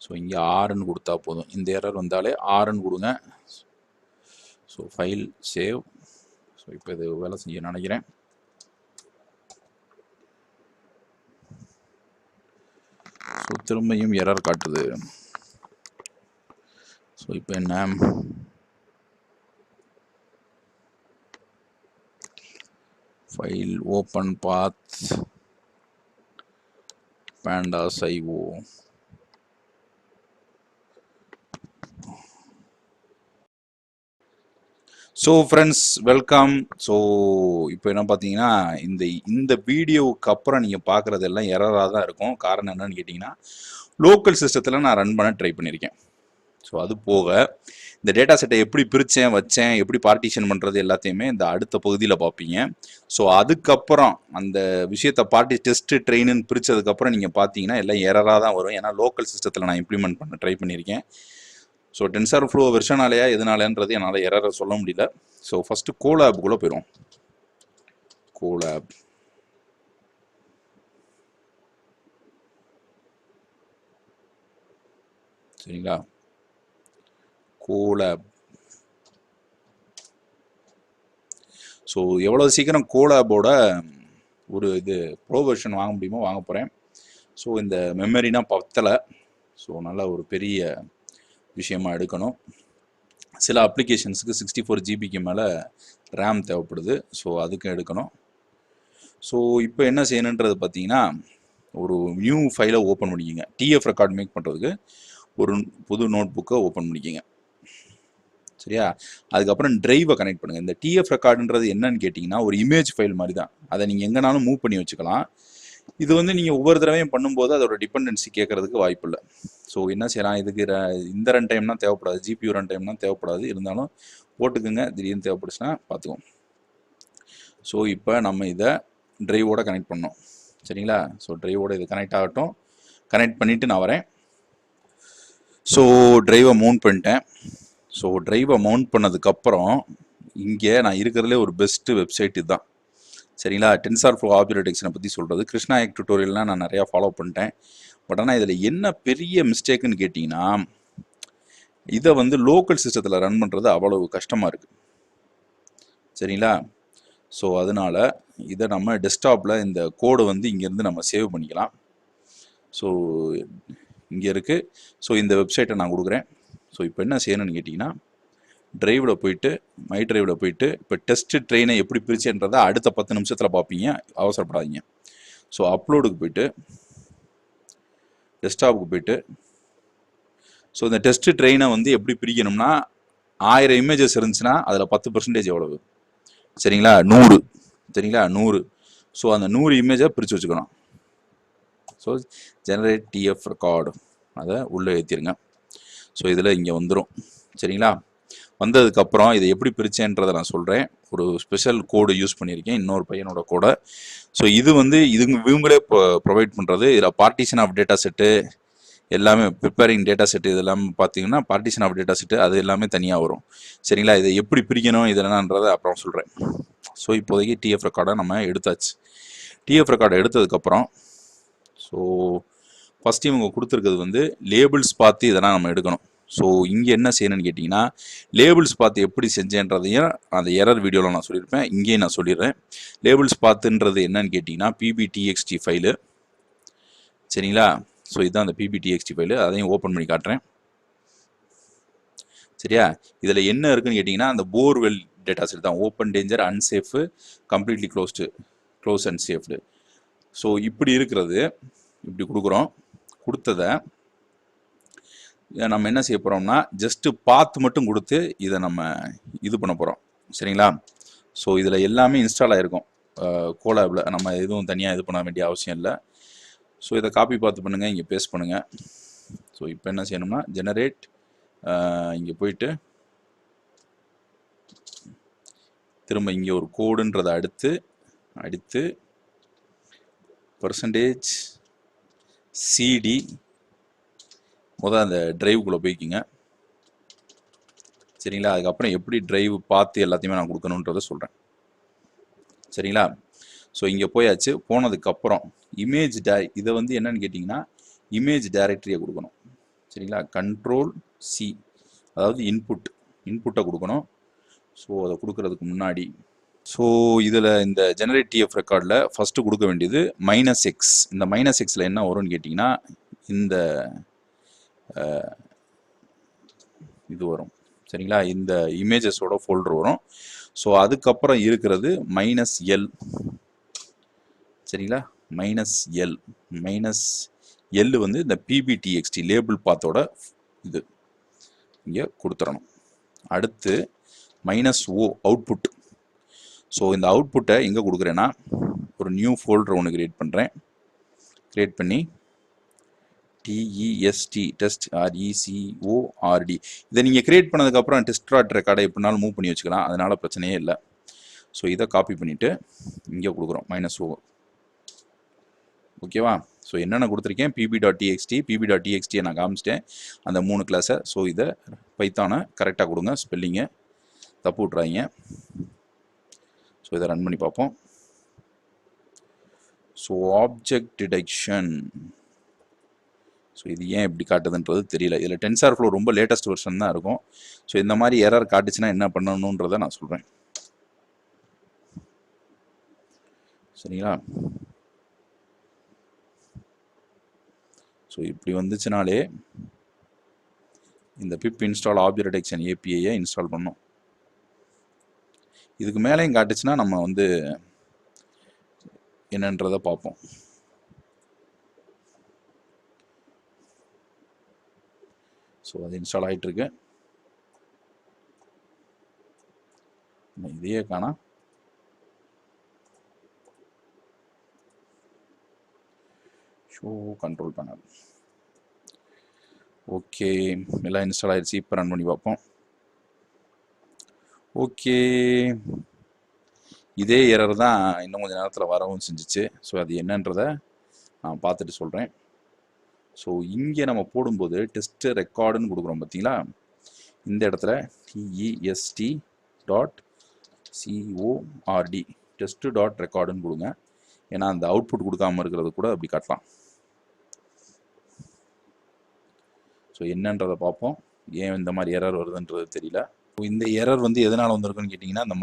B: ஸோ இங்கே ஆறுன்னு கொடுத்தா போதும். இந்த எரர் வந்தாலே ஆறுன்னு கொடுங்க. So file save. ஸோ இப்போ இது வேலை செய்ய நினைக்கிறேன். ஸோ திரும்பியும் எரர் காட்டுது. ஸோ இப்போ என்ன, ஃபைல் ஓப்பன் பாத் pandas IO. So friends, welcome. So இப்போ என்ன பார்த்தீங்கன்னா, இந்த வீடியோவுக்கு அப்புறம் நீங்கள் பார்க்குறதெல்லாம் எரராக தான் இருக்கும். காரணம் என்னன்னு கேட்டிங்கன்னா, லோக்கல் சிஸ்டத்தில் நான் ரன் பண்ண ட்ரை பண்ணியிருக்கேன். ஸோ அது போக இந்த டேட்டா செட்டை எப்படி பிரித்தேன் வச்சேன் எப்படி பார்ட்டிஷன் பண்ணுறது எல்லாத்தையுமே இந்த அடுத்த பகுதியில் பார்ப்பீங்க. ஸோ அதுக்கப்புறம் அந்த விஷயத்தை டெஸ்ட்டு ட்ரெயின்னு பிரித்ததுக்கப்புறம் நீங்கள் பார்த்தீங்கன்னா எல்லாம் எரராக தான் வரும். ஏன்னா லோக்கல் சிஸ்டத்தில் நான் இம்ப்ளிமெண்ட் பண்ண ட்ரை பண்ணியிருக்கேன். ஸோ டென்சர்ஃப்ளோ வெர்ஷனாலேயா எதனாலன்றது என்னால் எரரை சொல்ல முடியல. ஸோ ஃபஸ்ட்டு கோலாபுக்குள்ளே போயிடும். கோலாப் சரிங்களா, கோலாப். ஸோ எவ்வளோ சீக்கிரம் கோலாபோட ஒரு இது ப்ரோ வெர்ஷன் வாங்க முடியுமோ வாங்க போகிறேன். ஸோ இந்த மெமரினா பத்தலை. ஸோ நல்லா ஒரு பெரிய விஷயமா எடுக்கணும். சில அப்ளிகேஷன்ஸுக்கு 64 ஜிபிக்கு மேலே ரேம் தேவைப்படுது. ஸோ அதுக்கும் எடுக்கணும். ஸோ இப்போ என்ன செய்யணுன்றது பார்த்தீங்கன்னா ஒரு நியூ ஃபைலை ஓப்பன் பண்ணிக்கிங்க. டிஎஃப் ரெக்கார்ட் மேக் பண்ணுறதுக்கு ஒரு புது நோட் புக்கை ஓப்பன் பண்ணிக்கிங்க. சரியா, அதுக்கப்புறம் டிரைவை கனெக்ட் பண்ணுங்கள். இந்த டிஎஃப் ரெக்கார்டுன்றது என்னன்னு கேட்டிங்கன்னா ஒரு இமேஜ் ஃபைல் மாதிரி தான். அதை நீங்கள் எங்கேனாலும் மூவ் பண்ணி வச்சுக்கலாம். இது வந்து நீங்கள் ஒவ்வொரு தடவையும் பண்ணும்போது அதோட டிபெண்டன்சி கேட்கறதுக்கு வாய்ப்பு இல்லை. ஸோ என்ன செய்யலாம், இதுக்கு இந்த ரன் டைம்னா தேவைப்படாது, ஜிபியூ ரன் டைம்னா தேவைப்படாது, இருந்தாலும் போட்டுக்குங்க. திடீர்னு தேவைப்படுச்சுன்னா பார்த்துக்கோங்க. ஸோ இப்போ நம்ம இதை டிரைவோட கனெக்ட் பண்ணோம். சரிங்களா, ஸோ டிரைவோட இது கனெக்ட் ஆகட்டும். கனெக்ட் பண்ணிவிட்டு நான் வரேன். ஸோ டிரைவை மவுண்ட் பண்ணிட்டேன். ஸோ டிரைவை மவுண்ட் பண்ணதுக்கப்புறம் இங்கே நான் இருக்கிறதுலே ஒரு பெஸ்ட்டு வெப்சைட் இதுதான். சரிங்களா, டென்சார்ஃப்ளோ ஆப்ஜெக்ட் டிடெக்ஷனை பற்றி சொல்கிறது. கிருஷ்ணா எக் டுட்டோரியல்லாம் நான் நிறையா ஃபாலோ பண்ணிட்டேன். பட் ஆனால் இதில் என்ன பெரிய மிஸ்டேக்குன்னு கேட்டிங்கன்னா இதை வந்து லோக்கல் சிஸ்டத்தில் ரன் பண்ணுறது அவ்வளவு கஷ்டமாக இருக்குது. சரிங்களா, ஸோ அதனால் இதை நம்ம டெஸ்க்டாப்பில் இந்த கோடை வந்து இங்கேருந்து நம்ம சேவ் பண்ணிக்கலாம். ஸோ இங்கே இருக்குது. ஸோ இந்த வெப்சைட்டை நான் கொடுக்குறேன். ஸோ இப்போ என்ன செய்யணும்னு கேட்டிங்கன்னா டிரைவில் போயிட்டு மை டிரைவில் போயிட்டு இப்போ டெஸ்ட்டு ட்ரெயினை எப்படி பிரிச்சுன்றதை அடுத்த 10 நிமிஷத்தில் பார்ப்பீங்க, அவசரப்படாதீங்க. ஸோ அப்லோடுக்கு போயிட்டு டெஸ்க்டாப்புக்கு போயிட்டு ஸோ இந்த டெஸ்ட்டு ட்ரெயினை வந்து எப்படி பிரிக்கணும்னா 1000 இமேஜஸ் இருந்துச்சுன்னா அதில் 10% எவ்வளவு? சரிங்களா, 100. சரிங்களா, 100. ஸோ அந்த 100 இமேஜை பிரித்து வச்சுக்கணும். ஸோ ஜெனரேட் டிஎஃப் ரெக்கார்டு அதை உள்ளே ஏற்றிருங்க. ஸோ இதில் இங்கே வந்துடும். சரிங்களா, வந்ததுக்கப்புறம் இதை எப்படி பிரிச்சேன்றதை நான் சொல்கிறேன். ஒரு ஸ்பெஷல் கோடு யூஸ் பண்ணியிருக்கேன், இன்னொரு பையனோட கோடை. ஸோ இது வந்து இவங்களே ப்ரொவைட் பண்ணுறது. இதில் பார்ட்டிஷன் ஆஃப் டேட்டா செட்டு எல்லாமே, ப்ரிப்பேரிங் டேட்டா செட்டு இதெல்லாம் பார்த்தீங்கன்னா பார்ட்டிஷன் ஆஃப் டேட்டா செட்டு அது எல்லாமே தனியாக வரும். சரிங்களா, இதை எப்படி பிரிக்கணும் இதெல்லாம்ன்றதை அப்புறம் சொல்கிறேன். ஸோ இப்போதைக்கு டிஎஃப் ரெக்கார்டை நம்ம எடுத்தாச்சு. டிஎஃப் ரெக்கார்டை எடுத்ததுக்கப்புறம் ஸோ ஃபஸ்ட் இவங்க கொடுத்துருக்கிறது வந்து லேபிள்ஸ் பார்த்து இதெல்லாம் நம்ம எடுக்கணும். ஸோ இங்கே என்ன செய்யணும்னு கேட்டிங்கன்னா லேபிள்ஸ் பார்த்து எப்படி செஞ்சேன்றதையும் அந்த எரர் வீடியோவில் நான் சொல்லியிருப்பேன், இங்கேயும் நான் சொல்லிடுறேன். லேபிள்ஸ் பார்த்துன்றது என்னன்னு கேட்டிங்கன்னா பிபிடிஎக்ஸ்டி ஃபைலு. சரிங்களா, ஸோ இதுதான் அந்த பிபிடிஎக்ஸ்டி ஃபைலு. அதையும் ஓப்பன் பண்ணி காட்டுறேன். சரியா, இதில் என்ன இருக்குன்னு கேட்டிங்கன்னா அந்த போர்வெல் டேட்டா செட் தான். Open, danger, unsafe, completely close and safed. So இப்படி இருக்கிறது இப்படி கொடுக்குறோம். கொடுத்ததை நம்ம என்ன செய்ய போகிறோம்னா ஜஸ்ட்டு பார்த்து மட்டும் கொடுத்து இதை நம்ம இது பண்ண போகிறோம். சரிங்களா, ஸோ இதில் எல்லாமே இன்ஸ்டால் ஆகிருக்கும் கோலாபில். நம்ம எதுவும் தனியாக இது பண்ண வேண்டிய அவசியம் இல்லை. ஸோ இதை காப்பி பார்த்து பண்ணுங்கள், இங்கே பேஸ்ட் பண்ணுங்கள். ஸோ இப்போ என்ன செய்யணும்னா ஜெனரேட் இங்கே போயிட்டு திரும்ப இங்கே ஒரு கோடுன்றதை அடுத்து பர்சன்டேஜ் சிடி முதல் அந்த டிரைவுக்குள்ளே போய்க்கிங்க. சரிங்களா, அதுக்கப்புறம் எப்படி டிரைவ் பார்த்து எல்லாத்தையுமே நான் கொடுக்கணுன்றதை சொல்கிறேன். சரிங்களா, ஸோ இங்கே போயாச்சு. போனதுக்கப்புறம் இமேஜ் இதை வந்து என்னன்னு கேட்டிங்கன்னா இமேஜ் டைரக்டரியை கொடுக்கணும். சரிங்களா, கண்ட்ரோல் சி, அதாவது இன்புட்டை கொடுக்கணும். ஸோ அதை கொடுக்கறதுக்கு முன்னாடி ஸோ இதில் இந்த ஜெனரேட் டிஎஃப் ரெக்கார்டில் ஃபஸ்ட்டு கொடுக்க வேண்டியது -x. இந்த -xல என்ன வரும்னு கேட்டிங்கன்னா இந்த இது வரும். சரிங்களா, இந்த இமேஜஸோட ஃபோல்டர் வரும். ஸோ அதுக்கப்புறம் இருக்கிறது -l. சரிங்களா, -l வந்து இந்த பிபிடிஎக்ஸ்டி லேபிள் பாத்தோட இது இங்கே கொடுத்துடணும். அடுத்து -o அவுட்புட். ஸோ இந்த அவுட்புட்டை எங்கே கொடுக்குறேன்னா ஒரு நியூ ஃபோல்டர் ஒன்று கிரியேட் பண்ணுறேன். கிரியேட் பண்ணி டிஇஎஸ்டி டெஸ்ட் ஆர்இசிஓஆர்டி. இதை நீங்கள் கிரியேட் பண்ணதுக்கப்புறம் டெஸ்ட் டாட் ரெக்கார்டை எப்படினாலும் மூவ் பண்ணி வச்சுக்கலாம், அதனால பிரச்சனையே இல்லை. ஸோ இதை காப்பி பண்ணிவிட்டு இங்கே கொடுக்குறோம் -o. ஓகேவா? ஸோ என்னென்ன கொடுத்துருக்கேன், pb.txt, pb.txt நான் காமிச்சிட்டேன் அந்த 3 கிளாஸை. ஸோ இதை பைத்தானை கரெக்டாக கொடுங்க, ஸ்பெல்லிங்கை தப்பு விட்றாங்க. ஸோ இதை ரன் பண்ணி பார்ப்போம். ஸோ ஆப்ஜெக்ட் டிடெக்ஷன், ஸோ இது ஏன் இப்படி காட்டுதுன்றது தெரியல. இதில் TensorFlow ரொம்ப லேட்டஸ்ட் வெர்ஷன் தான் இருக்கும். ஸோ இந்த மாதிரி எரர் காட்டுச்சுன்னா என்ன பண்ணணுன்றதை நான் சொல்கிறேன். சரிங்களா? ஸோ இப்படி வந்துச்சுனாலே இந்த பிப் இன்ஸ்டால் ஆப்ஜெக்ட் டிடெக்ஷன் ஏபிஐயை இன்ஸ்டால் பண்ணோம். இதுக்கு மேலேயும் காட்டுச்சுன்னா நம்ம வந்து என்னன்றதை பார்ப்போம். ஸோ அது இன்ஸ்டால் ஆகிட்டு இருக்கு. இதையே காணா. Show control panel. ஓகே, எல்லாம் இன்ஸ்டால் ஆயிடுச்சு. இப்போ ரன் பண்ணி பார்ப்போம். ஓகே, இதே எரர் தான் இன்னும் கொஞ்சம் நேரத்தில் வரவும் செஞ்சிச்சு. ஸோ அது என்னன்றதை நான் பார்த்துட்டு சொல்கிறேன். ஸோ இங்கே நம்ம போடும்போது டெஸ்ட் ரெக்கார்டுன்னு கொடுக்குறோம் பார்த்தீங்களா, இந்த இடத்துல TEST.CORD test.recordன்னு கொடுங்க. ஏன்னா அந்த அவுட்புட் கொடுக்காம இருக்கிறது கூட அப்படி காட்டலாம். ஸோ என்னன்றதை பார்ப்போம். ஏன் இந்த மாதிரி எரர் வருதுன்றது தெரியல. இந்த எரர் வந்து எதனால் வந்திருக்குன்னு கேட்டிங்கன்னா, அந்த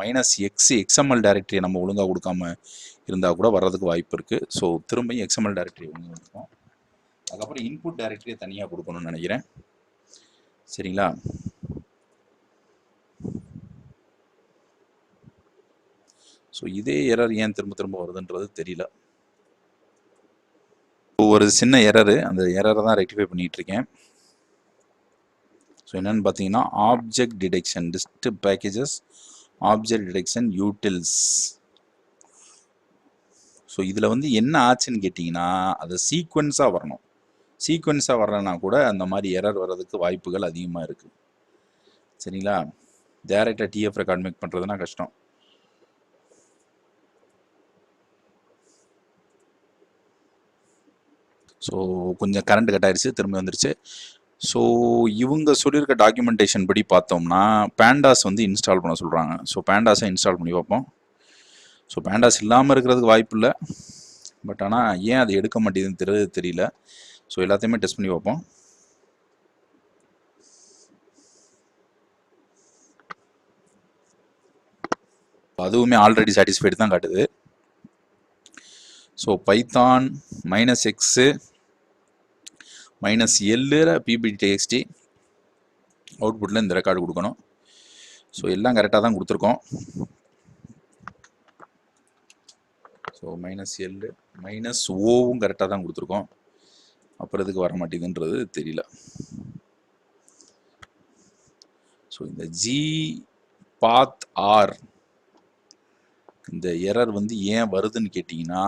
B: -x XML டைரக்டரியை நம்ம ஒழுங்காக கொடுக்காம இருந்தால் கூட வர்றதுக்கு வாய்ப்பு இருக்குது. ஸோ திரும்பியும் XML டைரக்டரி ஒன்று கொடுப்போம். அதுக்கப்புறம் இன்புட் டைரக்டரியை தனியாக கொடுக்கணும்னு நினைக்கிறேன். சரிங்களா? ஸோ இதே எரர் ஏன் திரும்ப திரும்ப வருதுன்றது தெரியல. ஒரு சின்ன எரரு, அந்த எரரை தான் ரெக்டிஃபை பண்ணிட்டு இருக்கேன். ஸோ என்னன்னு பார்த்தீங்கன்னா, object detection dist packages object detection utils. So இதில் வந்து என்ன ஆச்சுன்னு கேட்டிங்கன்னா, அது சீக்வன்ஸாக வரணும். சீக்வன்ஸாக வரலன்னா கூட அந்த மாதிரி எரர் வர்றதுக்கு வாய்ப்புகள் அதிகமாக இருக்குது. சரிங்களா? டைரெக்டாக TF ரெக்கார்ட் மேக் பண்ணுறதுனா கஷ்டம். ஸோ கொஞ்சம் கரண்ட் கட் ஆயிடுச்சு, திரும்பி வந்துருச்சு. ஸோ இவங்க சொல்லியிருக்க டாக்குமெண்டேஷன் படி பார்த்தோம்னா பேண்டாஸ் வந்து இன்ஸ்டால் பண்ண சொல்கிறாங்க. ஸோ பேண்டாஸை இன்ஸ்டால் பண்ணி பார்ப்போம். ஸோ பேண்டாஸ் இல்லாமல் இருக்கிறதுக்கு வாய்ப்பு இல்லை, பட் ஆனால் ஏன் அது எடுக்க மாட்டேங்குதுன்னு தெரியல. ஸோ எல்லாத்தையுமே டெஸ்ட் பண்ணி பார்ப்போம். அதுவுமே ஆல்ரெடி சாட்டிஸ்ஃபைடு தான் காட்டுது. So Python -x -l pb.txt அவுட்புட்டில் இந்த ரெக்கார்டு கொடுக்கணும். ஸோ எல்லாம் கரெக்டாக தான் கொடுத்துருக்கோம். ஸோ -l -oவும் கரெக்டாக தான் கொடுத்துருக்கோம். அப்புறம் இதுக்கு வர மாட்டேங்குதுன்றது தெரியல. ஸோ இந்த gpath r இந்த எரர் வந்து ஏன் வருதுன்னு கேட்டிங்கன்னா,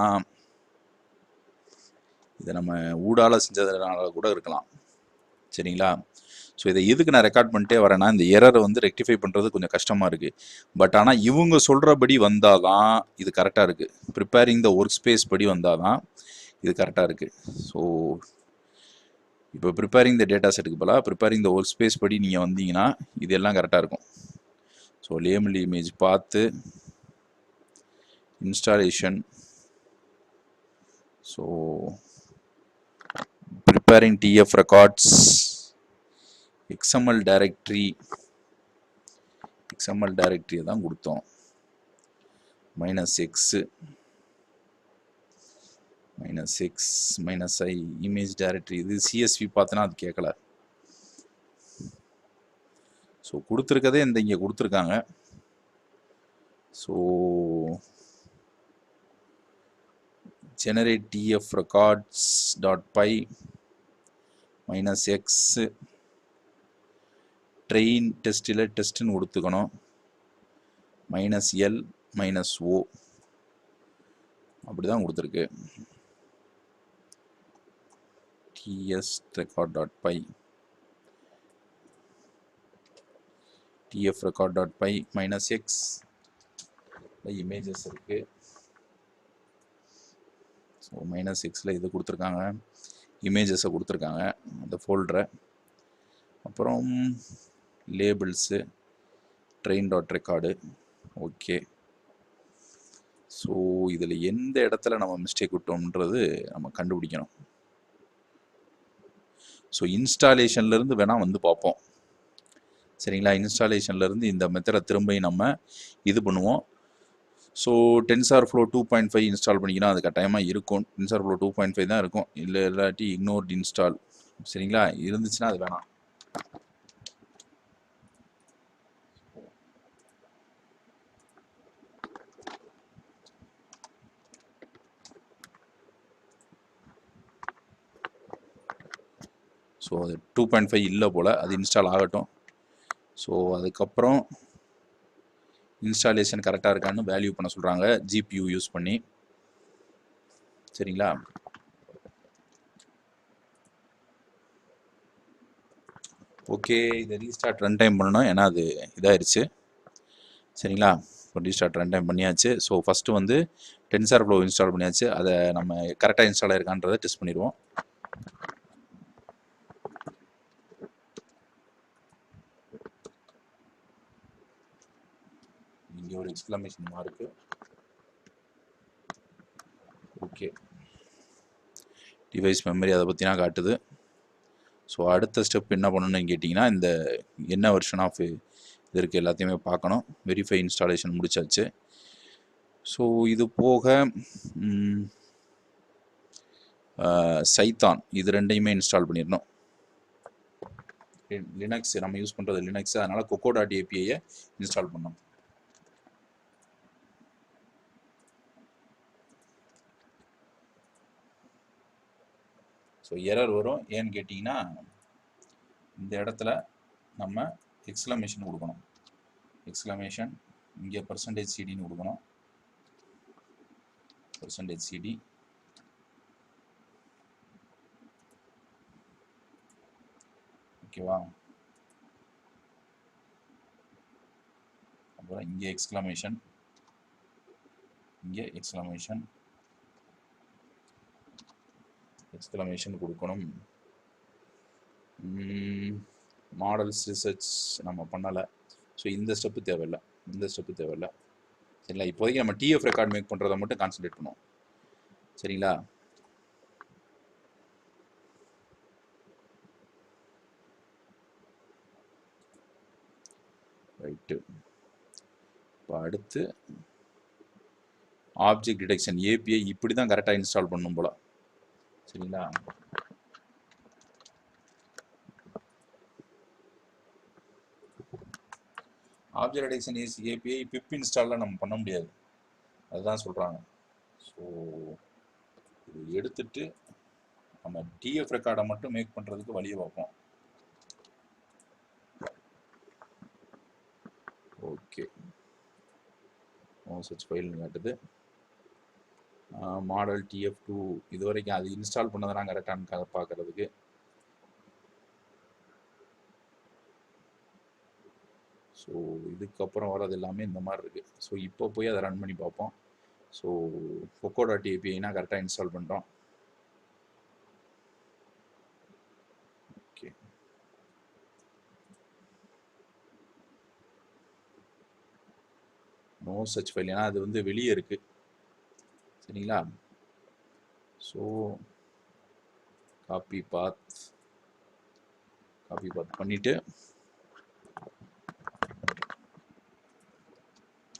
B: இதை நம்ம ஊடால செஞ்சதுனால கூட இருக்கலாம். சரிங்களா? ஸோ இதை எதுக்கு நான் ரெக்கார்ட் பண்ணிட்டே வரேன்னா, இந்த எரரை வந்து ரெக்டிஃபை பண்ணுறது கொஞ்சம் கஷ்டமாக இருக்குது. பட் ஆனால் இவங்க சொல்கிறபடி வந்தால் தான் இது கரெக்டாக இருக்குது. ப்ரிப்பேரிங் த ஒர்க் ஸ்பேஸ் படி வந்தால் தான் இது கரெக்டாக இருக்குது. ஸோ இப்போ ப்ரிப்பேரிங் த டேட்டா செட்டுக்கு பதிலாக ப்ரிப்பேரிங் த ஒர்க் ஸ்பேஸ் படி நீங்கள் வந்தீங்கன்னா இது எல்லாம் கரெக்டாக இருக்கும். ஸோ லேபிள் இமேஜ் பார்த்து installation, so preparing TF records, XML directory தான் கொடுத்தோம். -x -i image directory, இது CSV பார்த்தனா அது கேட்கல. ஸோ கொடுத்துருக்கதே இந்த இங்கே கொடுத்துருக்காங்க. So generate TF records.py -x train testல டெஸ்ட்னு கொடுத்துக்கணும். -l -o அப்படி தான் கொடுத்துருக்கு. tsrecord.py tfrecord.py -x இமேஜஸ் இருக்கு. ஸோ -xல இது கொடுத்துருக்காங்க, இமேஜஸை கொடுத்துருக்காங்க அந்த ஃபோல்டரை. அப்புறம் லேபிள்ஸு train.record. ஓகே. ஸோ இதில் எந்த இடத்துல நம்ம மிஸ்டேக் விட்டோம்ன்றது நம்ம கண்டுபிடிக்கணும். ஸோ இன்ஸ்டாலேஷன்லேருந்து வேணால் வந்து பார்ப்போம். சரிங்களா? இன்ஸ்டாலேஷன்லேருந்து இந்த மெத்தடை திரும்பி நம்ம இது பண்ணுவோம். ஸோ TensorFlow 2.5 இன்ஸ்டால் பண்ணிக்கலாம். அது கட்டாயமாக இருக்கும். TensorFlow 2.5 தான் இருக்கும். இல்லாட்டி இக்னோர்ட் இன்ஸ்டால். சரிங்களா? இருந்துச்சுன்னா அது வேணாம். ஸோ அது 2.5 இல்லை போல், அது இன்ஸ்டால் ஆகட்டும். ஸோ அதுக்கப்புறம் இன்ஸ்டாலேஷன் கரெக்டாக இருக்கான்னு வேல்யூ பண்ண சொல்கிறாங்க GPU யூஸ் பண்ணி. சரிங்களா? ஓகே, இதை ரீஸ்டார்ட் ரன் டைம் பண்ணணும், ஏன்னா அது இதாகிடுச்சு. சரிங்களா? இப்போ ரீஸ்டார்ட் ரன் டைம் பண்ணியாச்சு. ஸோ ஃபஸ்ட்டு வந்து TensorFlow இன்ஸ்டால் பண்ணியாச்சு. அதை நம்ம கரெக்டாக இன்ஸ்டால் ஆயிருக்கான்றதை டெஸ்ட் பண்ணிடுவோம். இங்கே ஒரு exclamation mark. Okay, device memory அதை பற்றினா காட்டுது. ஸோ அடுத்த ஸ்டெப் என்ன பண்ணணும்னு கேட்டிங்கன்னா, இந்த என்ன வெர்ஷன் ஆஃப் இது இருக்குது எல்லாத்தையுமே பார்க்கணும். வெரிஃபை இன்ஸ்டாலேஷன் முடிச்சாச்சு. ஸோ இது போக சைத்தான் இது ரெண்டையுமே இன்ஸ்டால் பண்ணிடணும். லினக்ஸ் நம்ம யூஸ் பண்ணுறது லினக்ஸ், அதனால் coco.api-யை இன்ஸ்டால் பண்ணோம். ஸோ எரர் வரும். ஏன்னு கேட்டிங்கன்னா, இந்த இடத்துல நம்ம எக்ஸ்க்ளமேஷன் கொடுக்கணும். எக்ஸ்க்ளமேஷன் இங்கே %cdன்னு கொடுக்கணும். %cd. ஓகேவா? அப்புறம் இங்கே எக்ஸ்க்ளமேஷன், இங்கே எக்ஸ்க்ளமேஷன் கொடுக்கணும். மாடல்ஸ் ரிசர்ச் நம்ம பண்ணலை. ஸோ இந்த ஸ்டெப்பு தேவையில்லை. சரிங்களா? இப்போதைக்கு நம்ம TF ரெக்கார்ட் மேக் பண்ணுறதை மட்டும் கான்சன்ட்ரேட் பண்ணுவோம். சரிங்களா? ரைட்டு. இப்போ அடுத்து ஆப்ஜெக்ட் டிடெக்ஷன் API இப்படி தான் கரெக்டாக இன்ஸ்டால் பண்ணணும் போல. சரிங்களா? ஆப்ஜெக்ட் டிடெக்ஷன் API பிப் இன்ஸ்டாலில் நம்ம பண்ண முடியாது, அதுதான் சொல்கிறாங்க. ஸோ இது எடுத்துட்டு நம்ம TF ரெக்கார்டை மட்டும் மேக் பண்ணுறதுக்கு வழியை பார்ப்போம். ஓகே, சர்ச் ஃபைல்னு காட்டுது. மாடல் TF2 இது வரைக்கும் அது இன்ஸ்டால் பண்ணதெல்லாம் கரெக்டானு பார்க்குறதுக்கு. ஸோ இதுக்கப்புறம் வர்றது எல்லாமே இந்த மாதிரி இருக்குது. ஸோ இப்போ போய் அதை ரன் பண்ணி பார்ப்போம். ஸோ coco.api-னா கரெக்டாக இன்ஸ்டால் பண்ணுறோம். ஓகே, நோ சர்ச் ஃபைல், ஏன்னா அது வந்து வெளியே இருக்குது. சரிங்களா? ஸோ காப்பி பாத் பண்ணிவிட்டு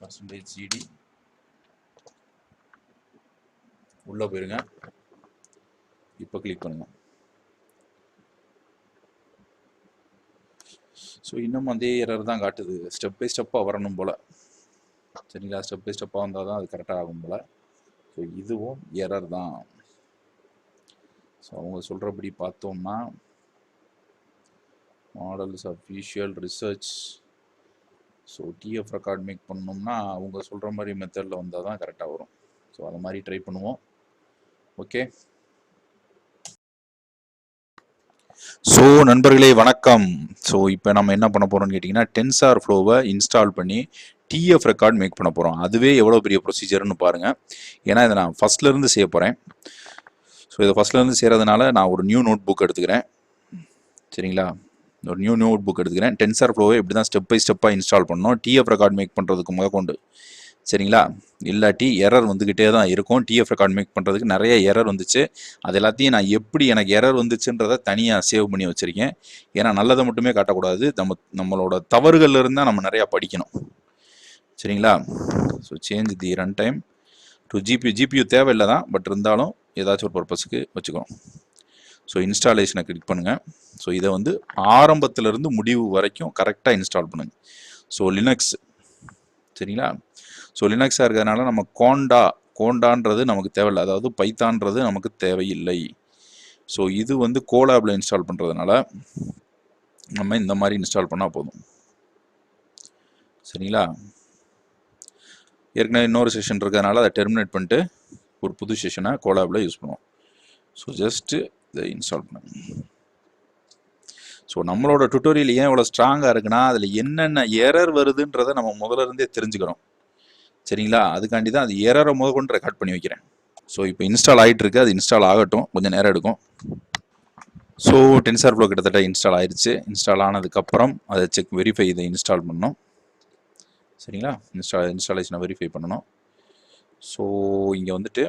B: %cd உள்ளே போயிருங்க. இப்போ கிளிக் பண்ணுங்க. ஸோ இன்னும் அதே எரர் தான் காட்டுது. ஸ்டெப் பை ஸ்டெப்பாக வரணும் போல். சரிங்களா? ஸ்டெப் பை ஸ்டெப்பாக வந்தால் தான் அது கரெக்டாக ஆகும் போல். ஸோ இதுவும் எரர் தான். ஸோ அவங்க சொல்கிறபடி பார்த்தோம்னா models official research. So TF record make பண்ணோம்னா அவங்க சொல்கிற மாதிரி மெத்தடில் வந்தால் தான் கரெக்டாக வரும். ஸோ அது மாதிரி ட்ரை பண்ணுவோம். ஓகே. ஸோ நண்பர்களே வணக்கம். ஸோ இப்போ நம்ம என்ன பண்ண போகிறோம்னு கேட்டிங்கன்னா டென்சார் ஃப்ளோவை இன்ஸ்டால் பண்ணி டிஎஃப் ரெக்கார்ட் மேக் பண்ண போகிறோம். அதுவே எவ்வளோ பெரிய ப்ரொசீஜர்னு பாருங்கள். ஏன்னா இதை நான் ஃபஸ்ட்லேருந்து செய்ய போகிறேன். ஸோ இதை ஃபஸ்ட்லேருந்து செய்கிறதுனால நான் ஒரு நியூ நோட் புக் எடுத்துக்கிறேன். சரிங்களா, ஒரு நியூ நோட் புக் எடுத்துக்கிறேன். டென்சார் ஃப்ளோவை இப்படி தான் ஸ்டெப் பை ஸ்டெப்பாக இன்ஸ்டால் பண்ணணும் டிஎஃப் ரெக்கார்ட் மேக் பண்ணுறதுக்கு முதற்கொண்டு. சரிங்களா, இல்லாட்டி எரர் வந்துக்கிட்டே தான் இருக்கும். டிஎஃப் ரெக்கார்ட் மேக் பண்ணுறதுக்கு நிறைய எரர் வந்துச்சு. அது எல்லாத்தையும் நான் எப்படி எனக்கு எரர் வந்துச்சுன்றதை தனியாக சேவ் பண்ணி வச்சுருக்கேன். ஏன்னா நல்லதை மட்டுமே காட்டக்கூடாது, நம்மளோட தவறுகள் இருந்தால் நம்ம நிறையா படிக்கணும். சரிங்களா, so change the run time to GPU தேவையில்லை தான், பட் இருந்தாலும் ஏதாச்சும் ஒரு பர்பஸுக்கு வச்சுக்கணும். ஸோ இன்ஸ்டாலேஷனை கிளிக் பண்ணுங்கள். ஸோ இதை வந்து ஆரம்பத்திலிருந்து முடிவு வரைக்கும் கரெக்டாக இன்ஸ்டால் பண்ணுங்கள். ஸோ லினக்ஸ், சரிங்களா, ஸோ லினக்ஸாக இருக்கிறதுனால நம்ம கோண்டான்றது நமக்கு தேவையில்லை, அதாவது பைத்தான்றது நமக்கு தேவையில்லை. ஸோ இது வந்து கோலாபில் இன்ஸ்டால் பண்ணுறதுனால நம்ம இந்த மாதிரி இன்ஸ்டால் பண்ணால் போதும். சரிங்களா, ஏற்கனவே இன்னொரு செஷன் இருக்கிறதுனால அதை டெர்மினேட் பண்ணிட்டு ஒரு புது செஷனை கோலாபில் யூஸ் பண்ணுவோம். ஸோ ஜஸ்ட்டு இதை இன்ஸ்டால் பண்ணுங்க. ஸோ நம்மளோட டுட்டோரியல் ஏன் இவ்வளோ ஸ்ட்ராங்காக இருக்குன்னா அதில் என்னென்ன எரர் வருதுன்றதை நம்ம முதல்ல இருந்தே தெரிஞ்சுக்கிறோம். சரிங்களா, அதுக்காண்டி தான் அது எரரை முதற்கொண்டு ரெக்கார்ட் பண்ணி வைக்கிறேன். ஸோ இப்போ இன்ஸ்டால் ஆகிட்டு இருக்கு, அது இன்ஸ்டால் ஆகட்டும், கொஞ்சம் நேரம் எடுக்கும். ஸோ டென்சார் ஃப்ளோ கிட்டத்தட்ட இன்ஸ்டால் ஆயிடுச்சு. இன்ஸ்டால் ஆனதுக்கப்புறம் அதை வெரிஃபை இதை இன்ஸ்டால் பண்ணணும். சரிங்களா, இன்ஸ்டாலேஷனை வெரிஃபை பண்ணணும். ஸோ இங்கே வந்துட்டு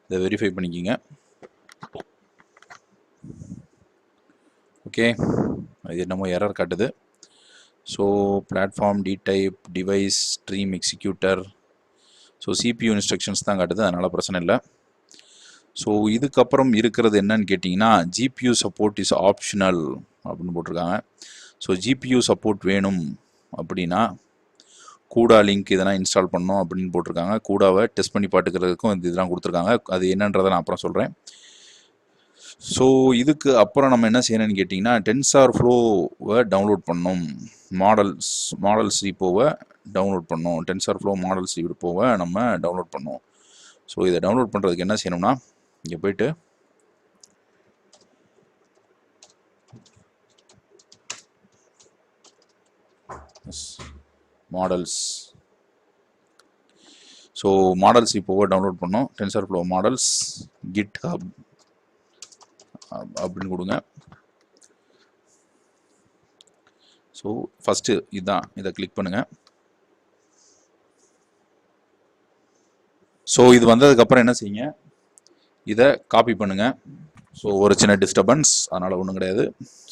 B: இதை வெரிஃபை பண்ணிக்கிங்க. ஓகே, இது என்னமோ எரர் காட்டுது. So platform dtype device stream executor, so CPU instructions தான் காட்டுது, அதனால் பிரச்சனை இல்லை. ஸோ இதுக்கப்புறம் இருக்கிறது என்னன்னு கேட்டிங்கன்னா ஜிபியூ சப்போர்ட் இஸ் ஆப்ஷனல் அப்படின்னு போட்டிருக்காங்க. ஸோ ஜிபியூ சப்போர்ட் வேணும் அப்படின்னா கூடா லிங்க் இதெல்லாம் இன்ஸ்டால் பண்ணோம் அப்படின்னு போட்டிருக்காங்க. கூடாவை டெஸ்ட் பண்ணி பார்த்துக்கிறதுக்கும் இதெல்லாம் கொடுத்துருக்காங்க. அது என்னன்றதை நான் அப்புறம் சொல்கிறேன். ஸோ இதுக்கு அப்புறம் நம்ம என்ன செய்யணும்னு கேட்டிங்கன்னா டென்சார் ஃப்ளோவை டவுன்லோட் பண்ணணும். மாடல்ஸ் ரிப்போவை டவுன்லோட் பண்ணணும். டென்சார் ஃப்ளோ மாடல்ஸ் ரிப்போவை நம்ம டவுன்லோட் பண்ணணும். ஸோ இதை டவுன்லோட் பண்ணுறதுக்கு என்ன செய்யணும்னா இங்கே போயிட்டு மாடல்ஸ், ஸோ மாடல்ஸ் ரிப்போவை டவுன்லோட் பண்ணோம். டென்சார் ஃப்ளோ மாடல்ஸ் GitHub அப்படின்னு கொடுங்க. ஸோ ஃபஸ்ட்டு இதுதான், இதை கிளிக் பண்ணுங்கள். ஸோ இது வந்ததுக்கப்புறம் என்ன செய்யுங்க, இதை காப்பி பண்ணுங்கள். ஸோ ஒரு சின்ன டிஸ்டர்பன்ஸ், அதனால் ஒன்றும் கிடையாது.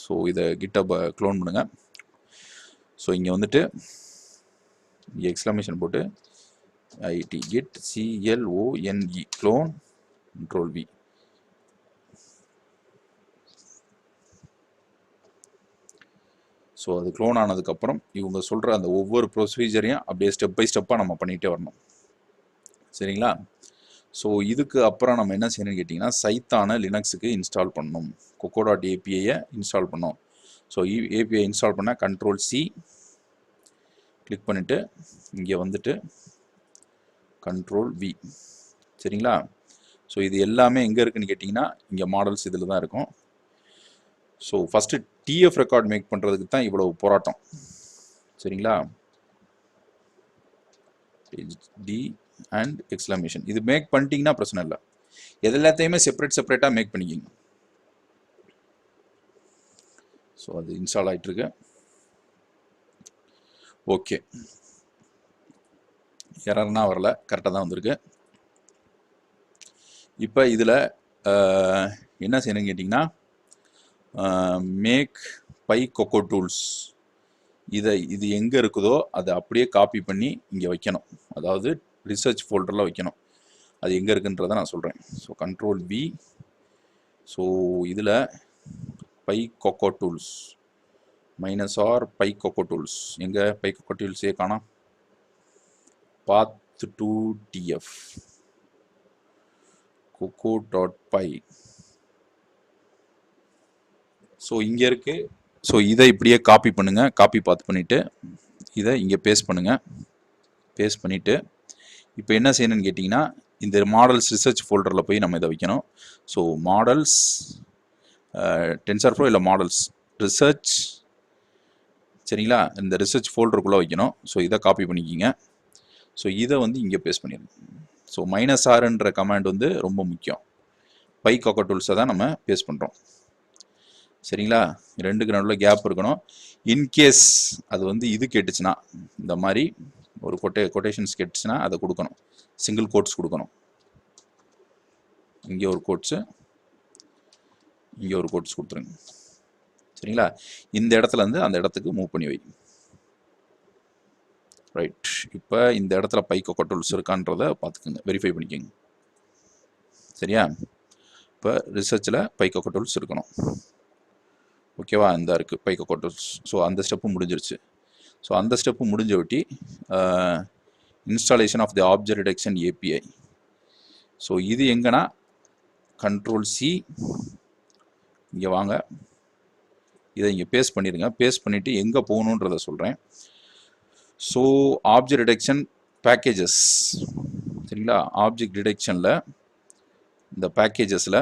B: ஸோ இதை கிட்டப்பை க்ளோன் பண்ணுங்கள். ஸோ இங்கே வந்துட்டு இங்கே எக்ஸ்க்ளமேஷன் போட்டு ஐடி git CLONE clone Ctrl+V. So அது க்ளோன் ஆனதுக்கப்புறம் இவங்க சொல்கிற அந்த ஒவ்வொரு ப்ரொசீஜரையும் அப்படியே ஸ்டெப் பை ஸ்டெப்பாக நம்ம பண்ணிகிட்டே வரணும். சரிங்களா, ஸோ இதுக்கு அப்புறம் நம்ம என்ன செய்யணும்னு கேட்டிங்கன்னா சைத்தான லினக்ஸுக்கு இன்ஸ்டால் பண்ணணும். coco.apiயை இன்ஸ்டால் பண்ணோம். ஸோ ஏபிஐ இன்ஸ்டால் பண்ணால் Ctrl+C கிளிக் பண்ணிவிட்டு இங்கே வந்துட்டு Ctrl+V. சரிங்களா, ஸோ இது எல்லாமே எங்கே இருக்குதுன்னு கேட்டிங்கன்னா இங்கே மாடல்ஸ் இதில் தான் இருக்கும். So first TF record make பண்ணுறதுக்கு தான் இவ்வளோ போராட்டம். சரிங்களா, டி அண்ட் எக்ஸ்க்ளமேஷன் இது மேக் பண்ணிட்டீங்கன்னா பிரச்சனை இல்லை. எது எல்லாத்தையுமே செப்பரேட்டாக மேக் பண்ணிக்கிங்க. ஸோ அது இன்ஸ்டால் ஆகிட்டுருக்கு. ஓகே, எரர்னா வரல, கரெக்டாக தான் வந்திருக்கு. இப்போ இதில் என்ன செய்யணும்னு கேட்டிங்கன்னா மேக் பை கொக்கோ டூல்ஸ், இது எங்கே இருக்குதோ அதை அப்படியே காப்பி பண்ணி இங்கே வைக்கணும். அதாவது ரிசர்ச் ஃபோல்டரில் வைக்கணும். அது எங்கே இருக்குன்றதை நான் சொல்கிறேன். So Ctrl+V. ஸோ இதில் py coco tools -R py coco tools, எங்கே பை கொக்கோ டூல்ஸே காணோம். path2tf coco.py. ஸோ இங்கே இருக்குது. ஸோ இதை இப்படியே காப்பி பண்ணுங்கள். காப்பி பார்த்து பண்ணிவிட்டு இதை இங்கே பேஸ்ட் பண்ணுங்கள். பேஸ்ட் பண்ணிவிட்டு இப்போ என்ன செய்யணும்னு கேட்டிங்கன்னா இந்த மாடல்ஸ் ரிசர்ச் ஃபோல்டரில் போய் நம்ம இதை வைக்கணும். ஸோ மாடல்ஸ் டென்சர்ஃப்ளோ இல்லை மாடல்ஸ் ரிசர்ச், சரிங்களா, இந்த ரிசர்ச் ஃபோல்டருக்குள்ளே வைக்கணும். ஸோ இதை காப்பி பண்ணிக்கிங்க. ஸோ இதை வந்து இங்கே பேஸ்ட் பண்ணிடுங்க. ஸோ -r கமாண்ட் வந்து ரொம்ப முக்கியம். PyCockatoolஸை தான் நம்ம பேஸ்ட் பண்ணுறோம், சரிங்களா. ரெண்டுக்கு நடுவில் கேப் இருக்கணும். இன்கேஸ் அது வந்து இது கேட்டுச்சுன்னா, இந்த மாதிரி ஒரு கொட்டேஷன்ஸ் கேட்டுச்சுன்னா அதை கொடுக்கணும், சிங்கிள் கோட்ஸ் கொடுக்கணும். இங்கே ஒரு கோட்ஸு, இங்கே ஒரு கோட்ஸ் கொடுத்துருங்க, சரிங்களா. இந்த இடத்துல இருந்து அந்த இடத்துக்கு மூவ் பண்ணி வை. ரைட், இப்போ இந்த இடத்துல PyCockatools இருக்கான்றதை பார்த்துக்குங்க, வெரிஃபை பண்ணிக்கோங்க, சரியா. இப்போ ரிசர்ச்சில் PyCockatools இருக்கணும், ஓகேவா. இந்த இருக்குது PyCockatools. ஸோ அந்த ஸ்டெப்பு முடிஞ்சிருச்சு. ஸோ அந்த ஸ்டெப்பு முடிஞ்ச ஒட்டி installation of the object detection API. So இது எங்கன்னா Ctrl+C, இங்கே வாங்க, இதை இங்கே பேஸ்ட் பண்ணிடுங்க. பேஸ்ட் பண்ணிவிட்டு எங்கே போகணுன்றதை சொல்கிறேன். ஸோ ஆப்ஜெக்ட் டிடெக்ஷன் பேக்கேஜஸ், சரிங்களா. ஆப்ஜெக்ட் டிடெக்ஷனில் இந்த பேக்கேஜஸில்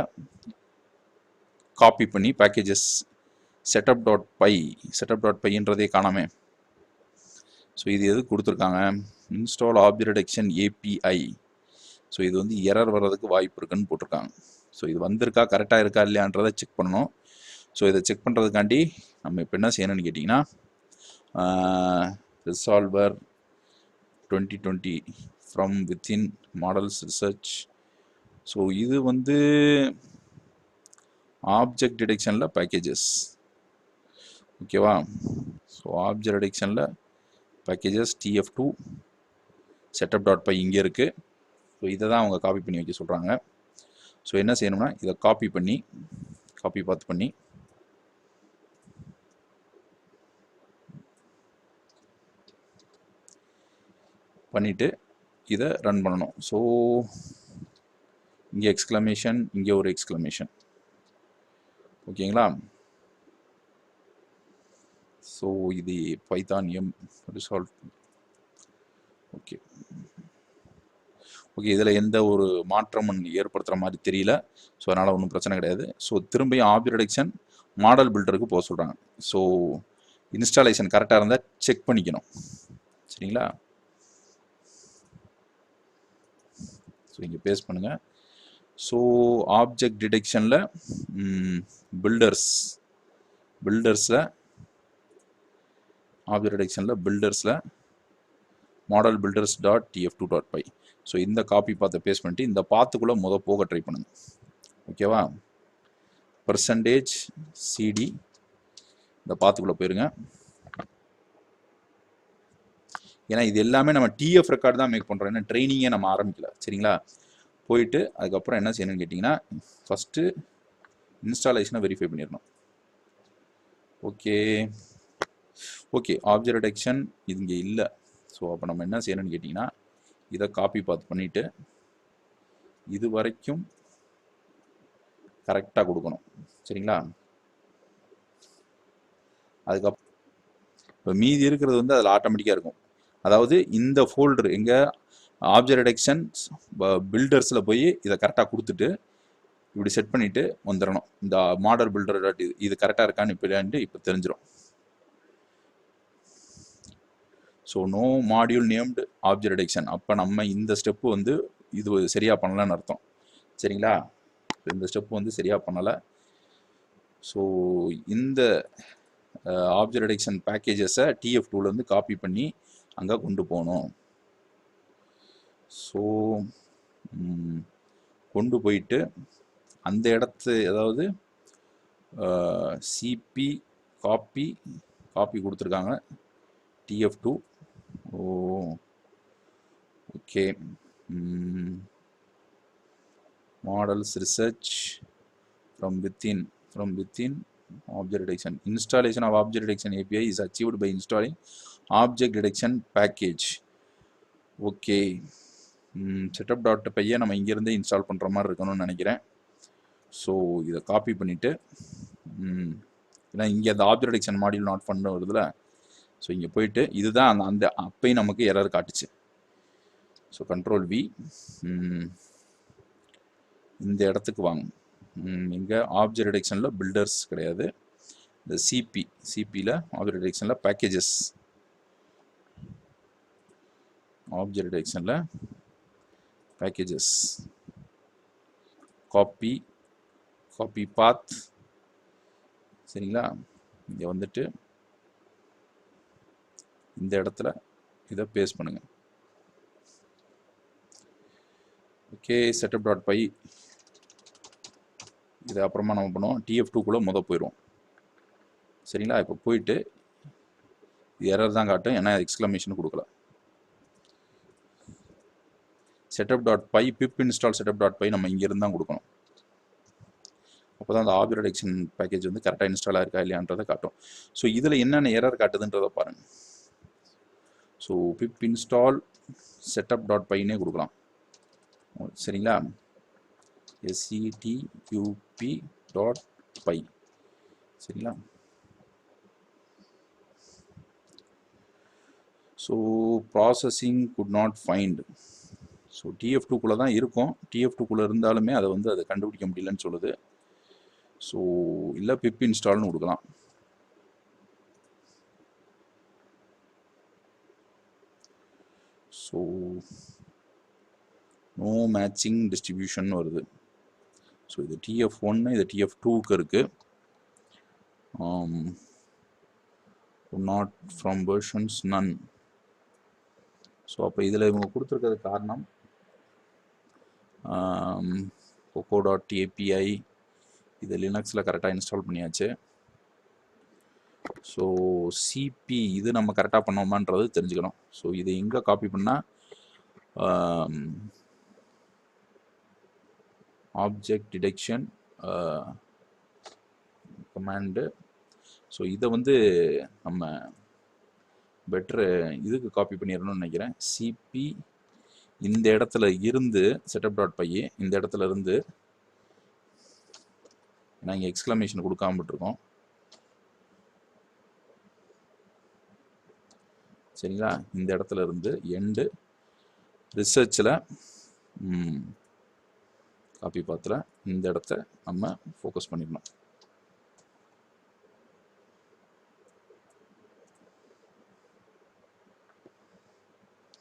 B: காப்பி பண்ணி பேக்கேஜஸ் setup.py ன்றதே காணாமே. ஸோ இது எது கொடுத்துருக்காங்க, install object detection API. So இது வந்து எரர் வர்றதுக்கு வாய்ப்பு இருக்குன்னு போட்டிருக்காங்க. ஸோ இது வந்திருக்கா, கரெக்டாக இருக்கா இல்லையான்றதை செக் பண்ணணும். ஸோ இதை செக் பண்ணுறதுக்காண்டி நம்ம இப்போ என்ன செய்யணும்னு கேட்டிங்கன்னா, resolver 2020 from within models research. So இது வந்து ஆப்ஜெக்ட் டிடெக்ஷனில் பேக்கேஜஸ், ஓகேவா. ஸோ ஆப்ஜெக்ட் டிடெக்ஷனில் பேக்கேஜஸ் TF2 setup.py இங்கே இருக்குது. ஸோ இதை தான் அவங்க காப்பி பண்ணி வைக்க சொல்கிறாங்க. ஸோ என்ன செய்யணும்னா இதை காப்பி பார்த்து பண்ணி பண்ணிவிட்டு இதை ரன் பண்ணணும். ஸோ இங்கே எக்ஸ்க்ளமேஷன், இங்கே ஒரு எக்ஸ்க்ளமேஷன், ஓகேங்களா. ஸோ இது பைத்தான் ரிசால்வ், ஓகே. இதில் எந்த ஒரு மாற்றமும் ஏற்படுத்துகிற மாதிரி தெரியல. ஸோ அதனால் ஒன்றும் பிரச்சனை கிடையாது. ஸோ திரும்பியும் ஆப்ஜெக்ட் டிடெக்ஷன் மாடல் பில்டருக்கு போக சொல்கிறாங்க. ஸோ இன்ஸ்டாலேஷன் கரெக்டாக இருந்தால் செக் பண்ணிக்கணும், சரிங்களா. ஸோ இங்கே பேஸ்ட் பண்ணுங்கள். ஸோ ஆப்ஜெக்ட் டிடெக்ஷனில் பில்டர்ஸில் ஆப்ஜெக்ட் டிடெக்ஷனில் பில்டர்ஸில் மாடல் builders.tf2.py. ஸோ இந்த காப்பி பார்த்து பேஸ்ட் பண்ணிட்டு இந்த பாத்துக்குள்ளே போக ட்ரை பண்ணுங்க, ஓகேவா. %cd இந்த பாத்துக்குள்ளே போயிருங்க. ஏன்னா இது எல்லாமே நம்ம TF ரெக்கார்டு தான் மேக் பண்ணுறோம், ஏன்னா ட்ரைனிங்கே நம்ம ஆரம்பிக்கல, சரிங்களா. போயிட்டு அதுக்கப்புறம் என்ன செய்யணும்னு கேட்டிங்கன்னா, ஃபஸ்ட்டு இன்ஸ்டாலேஷனை வெரிஃபை பண்ணிடணும். ஓகே ஆப்ஜெக்ட் டிடெக்ஷன் இது இங்கே இல்லை. ஸோ அப்போ நம்ம என்ன செய்யணும்னு கேட்டிங்கன்னா, இதை காப்பி பார்த்து பண்ணிவிட்டு இது வரைக்கும் கரெக்டாக கொடுக்கணும், சரிங்களா. அதுக்கப்புறம் இப்போ மீதி இருக்கிறது வந்து அதில் ஆட்டோமேட்டிக்காக இருக்கும். அதாவது இந்த ஃபோல்டர் எங்கள் ஆப்ஜெக்ட் டிடெக்ஷன் பில்டர்ஸில் போய் இதை கரெக்டாக கொடுத்துட்டு இப்படி செட் பண்ணிவிட்டு வந்துடணும். இந்த மாடல் பில்டர் இது கரெக்டாக இருக்கான்னு இப்போ தெரிஞ்சிடும். So no module named object detection. அப்போ நம்ம இந்த ஸ்டெப்பு வந்து இது சரியாக பண்ணலன்னு அர்த்தம், சரிங்களா. இந்த ஸ்டெப்பு வந்து சரியாக பண்ணலை. ஸோ இந்த ஆப்ஜெக்ட் டிடெக்ஷன் பேக்கேஜஸை TF2லேருந்து காப்பி பண்ணி அங்கே கொண்டு போகணும். ஸோ கொண்டு போயிட்டு அந்த இடத்து, அதாவது CP காப்பி கொடுத்துருக்காங்க TF2. Okay, models research from within object detection. Installation of object detection API is achieved by installing object detection package. Okay, setup.py நம்ம இங்கேருந்து இன்ஸ்டால் பண்ணுற மாதிரி இருக்கணும்னு நினைக்கிறேன். ஸோ இதை காப்பி பண்ணிவிட்டு, ஏன்னா இங்கே அந்த ஆப்ஜெக்ட் டிடெக்ஷன் மாடியூல் நாட் பண்ண வருதுல. ஸோ இங்கே போயிட்டு இதுதான் அந்த அப்பையும் நமக்கு எரர் காட்டுச்சு. ஸோ Ctrl+V, இந்த இடத்துக்கு வாங்க. இங்கே ஆப்ஜெக்ட் டிடெக்ஷனில் பில்டர்ஸ் கிடையாது, இந்த சிபியில் ஆப்ஜெக்ட் டிடெக்ஷனில் பேக்கேஜஸ், ஆப்ஜெக்ட் டிடெக்ஷனில் பேக்கேஜஸ், காப்பி பாத். சரிங்களா, இங்கே வந்துட்டு இந்த இடத்துல இதை பேஸ்ட் பண்ணுங்க. ஓகே, setup.py இது அப்புறமா நம்ம பண்ணுவோம். TF2 போயிடுவோம். சரிங்களா, இப்போ போயிட்டு எரர் தான் காட்டும், ஏன்னா எக்ஸ்க்ளமேஷன் கொடுக்கல. setup.py pip install setup.py நம்ம இங்கிருந்து தான் கொடுக்கணும். அப்போ தான் அந்த ஆப்ஜெக்ட் டிடெக்ஷன் பேக்கேஜ் வந்து கரெக்டாக இன்ஸ்டால் ஆயிருக்கா இல்லையான்றதை காட்டும். ஸோ இதில் என்னென்ன எரர் காட்டுதுன்றதை பாருங்கள். ஸோ pip install setup.pyனே கொடுக்கலாம். சரிங்களா, setup.py. சரிங்களா, so processing could not find. So TF2 தான் இருக்கும், TF2 இருந்தாலுமே அதை வந்து அதை கண்டுபிடிக்க முடியலன்னு சொல்லுது. ஸோ இல்லை pip இன்ஸ்டால்னு கொடுக்கலாம். ஸோ நோ மேட்சிங் டிஸ்ட்ரிபியூஷன் வருது. ஸோ இது TF1, இது TF2க்கு இருக்குது. Not from versions none. So அப்போ இதில் இவங்க கொடுத்துருக்கிறது காரணம் coco.api இது லினக்ஸில் கரெக்டாக இன்ஸ்டால் பண்ணியாச்சு. ஸோ சிபி இது நம்ம கரெக்டாக பண்ணோமான்றது தெரிஞ்சுக்கணும். ஸோ இது எங்கே காப்பி பண்ணால் ஆப்ஜெக்ட் டிடெக்ஷன் கமாண்டு. ஸோ இதை வந்து நம்ம பெட்ரு இதுக்கு காப்பி பண்ணிடணும்னு நினைக்கிறேன். சிபி இந்த இடத்துல இருந்து setup.py இந்த இடத்துல இருந்து, ஏன்னா இங்கே எக்ஸ்க்ளமேஷன் கொடுக்காம விட்டுருக்கோம். சரிங்களா, இந்த இடத்துல இருந்து எண்டு ரிசர்ச்சில் காப்பி பாத்தில் இந்த இடத்த நம்ம ஃபோக்கஸ் பண்ணிடணும்.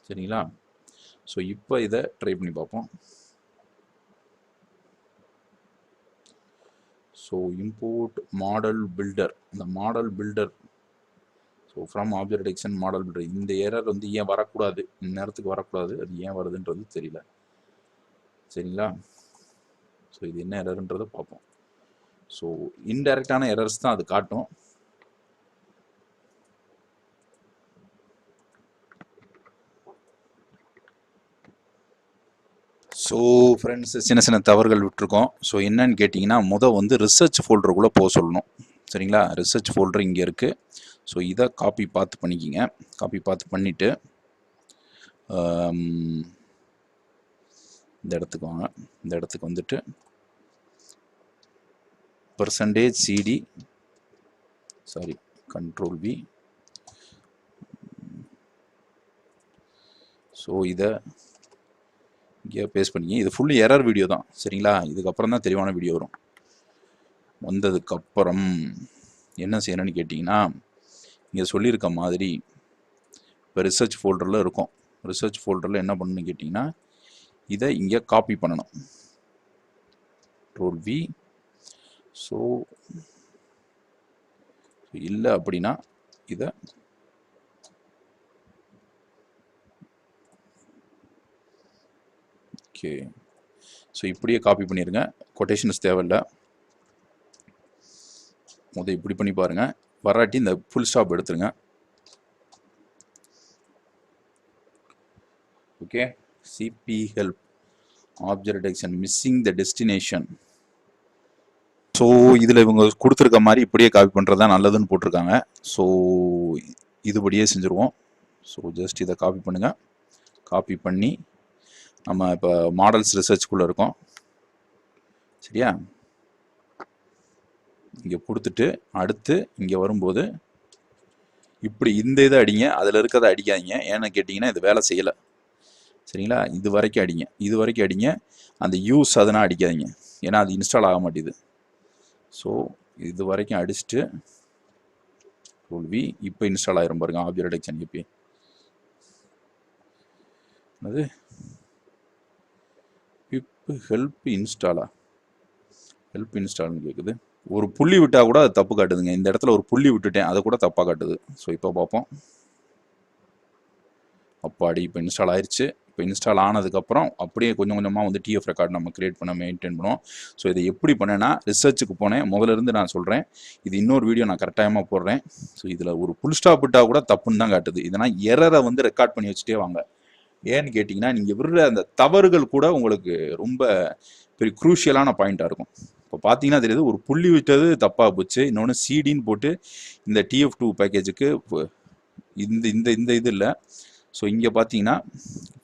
B: சரிங்களா, ஸோ இப்போ இதை ட்ரை பண்ணி பார்ப்போம். ஸோ இம்போர்ட் மாடல் பில்டர், இந்த model builder, so from object detection model builder. இந்த எரர் வந்து ஏன் வரக்கூடாது, இந்த நேரத்துக்கு வரக்கூடாது, அது ஏன் வருதுன்றது தெரியல. சரிங்களா, ஸோ இது என்ன எரர்ன்றதை பார்ப்போம். ஸோ இன்டைரக்டான எரர்ஸ் தான் அது காட்டும். ஸோ ஃப்ரெண்ட்ஸ், சின்ன தவறுகள் விட்டுருக்கோம். ஸோ என்னன்னு கேட்டிங்கன்னா, வந்து ரிசர்ச் ஃபோல்டருக்குள்ளே போக சொல்லணும். சரிங்களா, ரிசர்ச் ஃபோல்டர் இங்கே இருக்குது. ஸோ இதை காப்பி பார்த்து பண்ணிக்கிங்க. காப்பி பார்த்து பண்ணிவிட்டு இந்த இடத்துக்கு வாங்க. இந்த இடத்துக்கு வந்துட்டு %cd Ctrl+V. ஸோ இதை இங்கே பேஸ்ட் பண்ணிங்க. இது ஃபுல்லி எரர் வீடியோ தான். சரிங்களா, இதுக்கப்புறம் தான் தெளிவான வீடியோ வரும். வந்ததுக்கப்புறம் என்ன செய்யணும்னு கேட்டிங்கன்னா, இங்கே சொல்லியிருக்க மாதிரி இப்போ ரிசர்ச் ஃபோல்டரில் இருக்கும். ரிசர்ச் ஃபோல்டரில் என்ன பண்ணணும்னு கேட்டிங்கன்னா, இதை இங்கே காப்பி பண்ணணும். Ctrl+V. ஸோ இல்லை அப்படின்னா இதை ஓகே. ஸோ இப்படியே காப்பி பண்ணிடுங்க, கொட்டேஷன்ஸ் தேவையில்லை. இப்படி பண்ணி பாருங்கள். வராட்டி இந்த ஃபுல் ஸ்டாப் எடுத்துருங்க. Okay, CP help object detection missing the destination. So இதில் இவங்க கொடுத்துருக்க மாதிரி இப்படியே காப்பி பண்ணுறது தான் நல்லதுன்னு போட்டிருக்காங்க. ஸோ இதுபடியே செஞ்சுருவோம். ஸோ ஜஸ்ட் இதை காப்பி பண்ணுங்கள். காப்பி பண்ணி நம்ம இப்போ மாடல்ஸ் ரிசர்ச்குள்ளே இருக்கோம். சரியா, இங்கே கொடுத்துட்டு அடுத்து இங்கே வரும்போது இப்படி இந்த இதை அடிங்க, அதில் இருக்கிறத அடிக்காதீங்க. ஏன்னு கேட்டிங்கன்னா இது வேலை செய்யலை. சரிங்களா? இது வரைக்கும் அடிங்க, இது வரைக்கும் அடிங்க. அந்த யூஸ் அதனால் அடிக்காதீங்க, ஏன்னா அது இன்ஸ்டால் ஆக மாட்டேது. ஸோ இது வரைக்கும் அடிச்சுட்டு வி இப்போ இன்ஸ்டால் ஆயிரும் பாருங்க ஆப்ஜெக்ட் டிடெக்ஷன் ஏபிஐ. அது இப்போ ஹெல்ப் இன்ஸ்டாலா, ஹெல்ப் இன்ஸ்டால்னு கேட்குது. ஒரு புள்ளி விட்டால் கூட அது தப்பு காட்டுதுங்க. இந்த இடத்துல ஒரு புள்ளி விட்டுட்டேன், அதை கூட தப்பாக காட்டுது. ஸோ இப்போ பார்ப்போம். அப்பாடி இப்போ இன்ஸ்டால் ஆயிடுச்சு. இப்போ இன்ஸ்டால் ஆனதுக்கப்புறம் அப்படியே கொஞ்சம் கொஞ்சமாக வந்து டிஎஃப் ரெக்கார்டு நம்ம கிரியேட் பண்ண மெயின்டைன் பண்ணுவோம். ஸோ இதை எப்படி பண்ணேன்னா ரிசர்ச்சுக்கு போனேன், முதல்ல இருந்து நான் சொல்கிறேன். இது இன்னொரு வீடியோ நான் கரெக்டாக போடுறேன். ஸோ இதில் ஒரு புல் ஸ்டாப் விட்டால் கூட தப்புன்னு தான் காட்டுது. இதனால் எரரை வந்து ரெக்கார்ட் பண்ணி வச்சுட்டே வாங்க. ஏன்னு கேட்டிங்கன்னா நீங்கள் விடுற அந்த தவறுகள் கூட உங்களுக்கு ரொம்ப பெரிய குரூஷியலான பாயிண்ட்டாக இருக்கும். இப்போ பார்த்தீங்கன்னா தெரியுது, ஒரு புள்ளி விட்டது தப்பாக போச்சு. இன்னொன்று சிடின்னு போட்டு இந்த TF2 பேக்கேஜுக்கு இந்த இந்த இந்த இது இல்லை. ஸோ இங்கே பார்த்தீங்கன்னா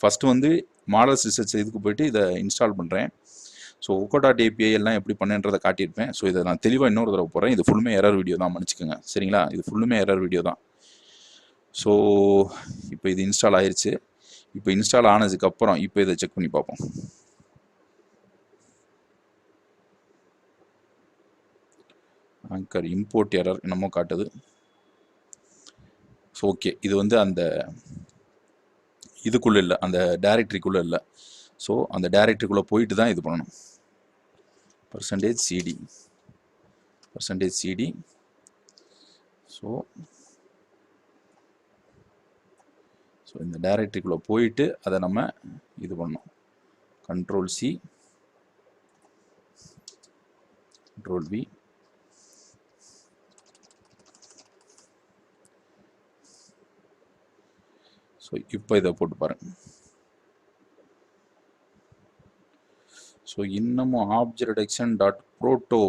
B: ஃபஸ்ட்டு வந்து மாடல்ஸ் ரிசர்ச் இதுக்கு போய்ட்டு இதை இன்ஸ்டால் பண்ணுறேன். ஸோ OCO.API எல்லாம் எப்படி பண்ணேன்றதை காட்டியிருப்பேன். ஸோ இதை நான் தெளிவாக இன்னொரு தடவை போகிறேன். இது ஃபுல்லுமே எரர் வீடியோ தான், மன்னிச்சுக்கோங்க. சரிங்களா? இது ஃபுல்லுமே எரர் வீடியோ தான். ஸோ இப்போ இது இன்ஸ்டால் ஆயிடுச்சு. இப்போ இன்ஸ்டால் ஆனதுக்கப்புறம் இப்போ இதை செக் பண்ணி பார்ப்போம். ஆங்கர் இம்போர்ட் எரர் என்னமோ காட்டுது. ஸோ ஓகே, இது வந்து அந்த இதுக்குள்ளே இல்லை, அந்த டைரக்டரிக்குள்ளே இல்லை. ஸோ அந்த டைரக்டரிக்குள்ளே போயிட்டு தான் இது பண்ணணும். %cd %cd. ஸோ ஸோ இந்த டைரக்டரிக்குள்ளே போயிட்டு அதை நம்ம இது பண்ணணும். Ctrl+C Ctrl+V. ஸோ இப்போ இதை போட்டு பாருங்க. ஸோ இன்னமும் ஆப்ஜெக்ட் டிடெக்ஷன் டாட் ப்ரோட்டோ.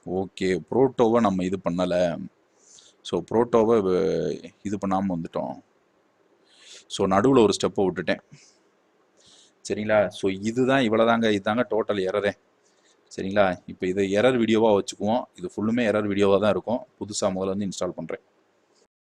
B: ஓகே, ப்ரோட்டோவை நம்ம இது பண்ணலை. ஸோ ப்ரோட்டோவை இது பண்ணாமல் வந்துட்டோம். ஸோ நடுவில் ஒரு ஸ்டெப்பை விட்டுட்டேன். சரிங்களா? ஸோ இதுதான் இவ்வளோதாங்க, இதுதாங்க டோட்டல் எரரே. சரிங்களா? இப்போ இது எரர் வீடியோவாக வச்சுக்குவோம். இது ஃபுல்லுமே எரர் வீடியோவாக தான் இருக்கும். புதுசாக முதல்ல வந்து இன்ஸ்டால் பண்ணுறேன்.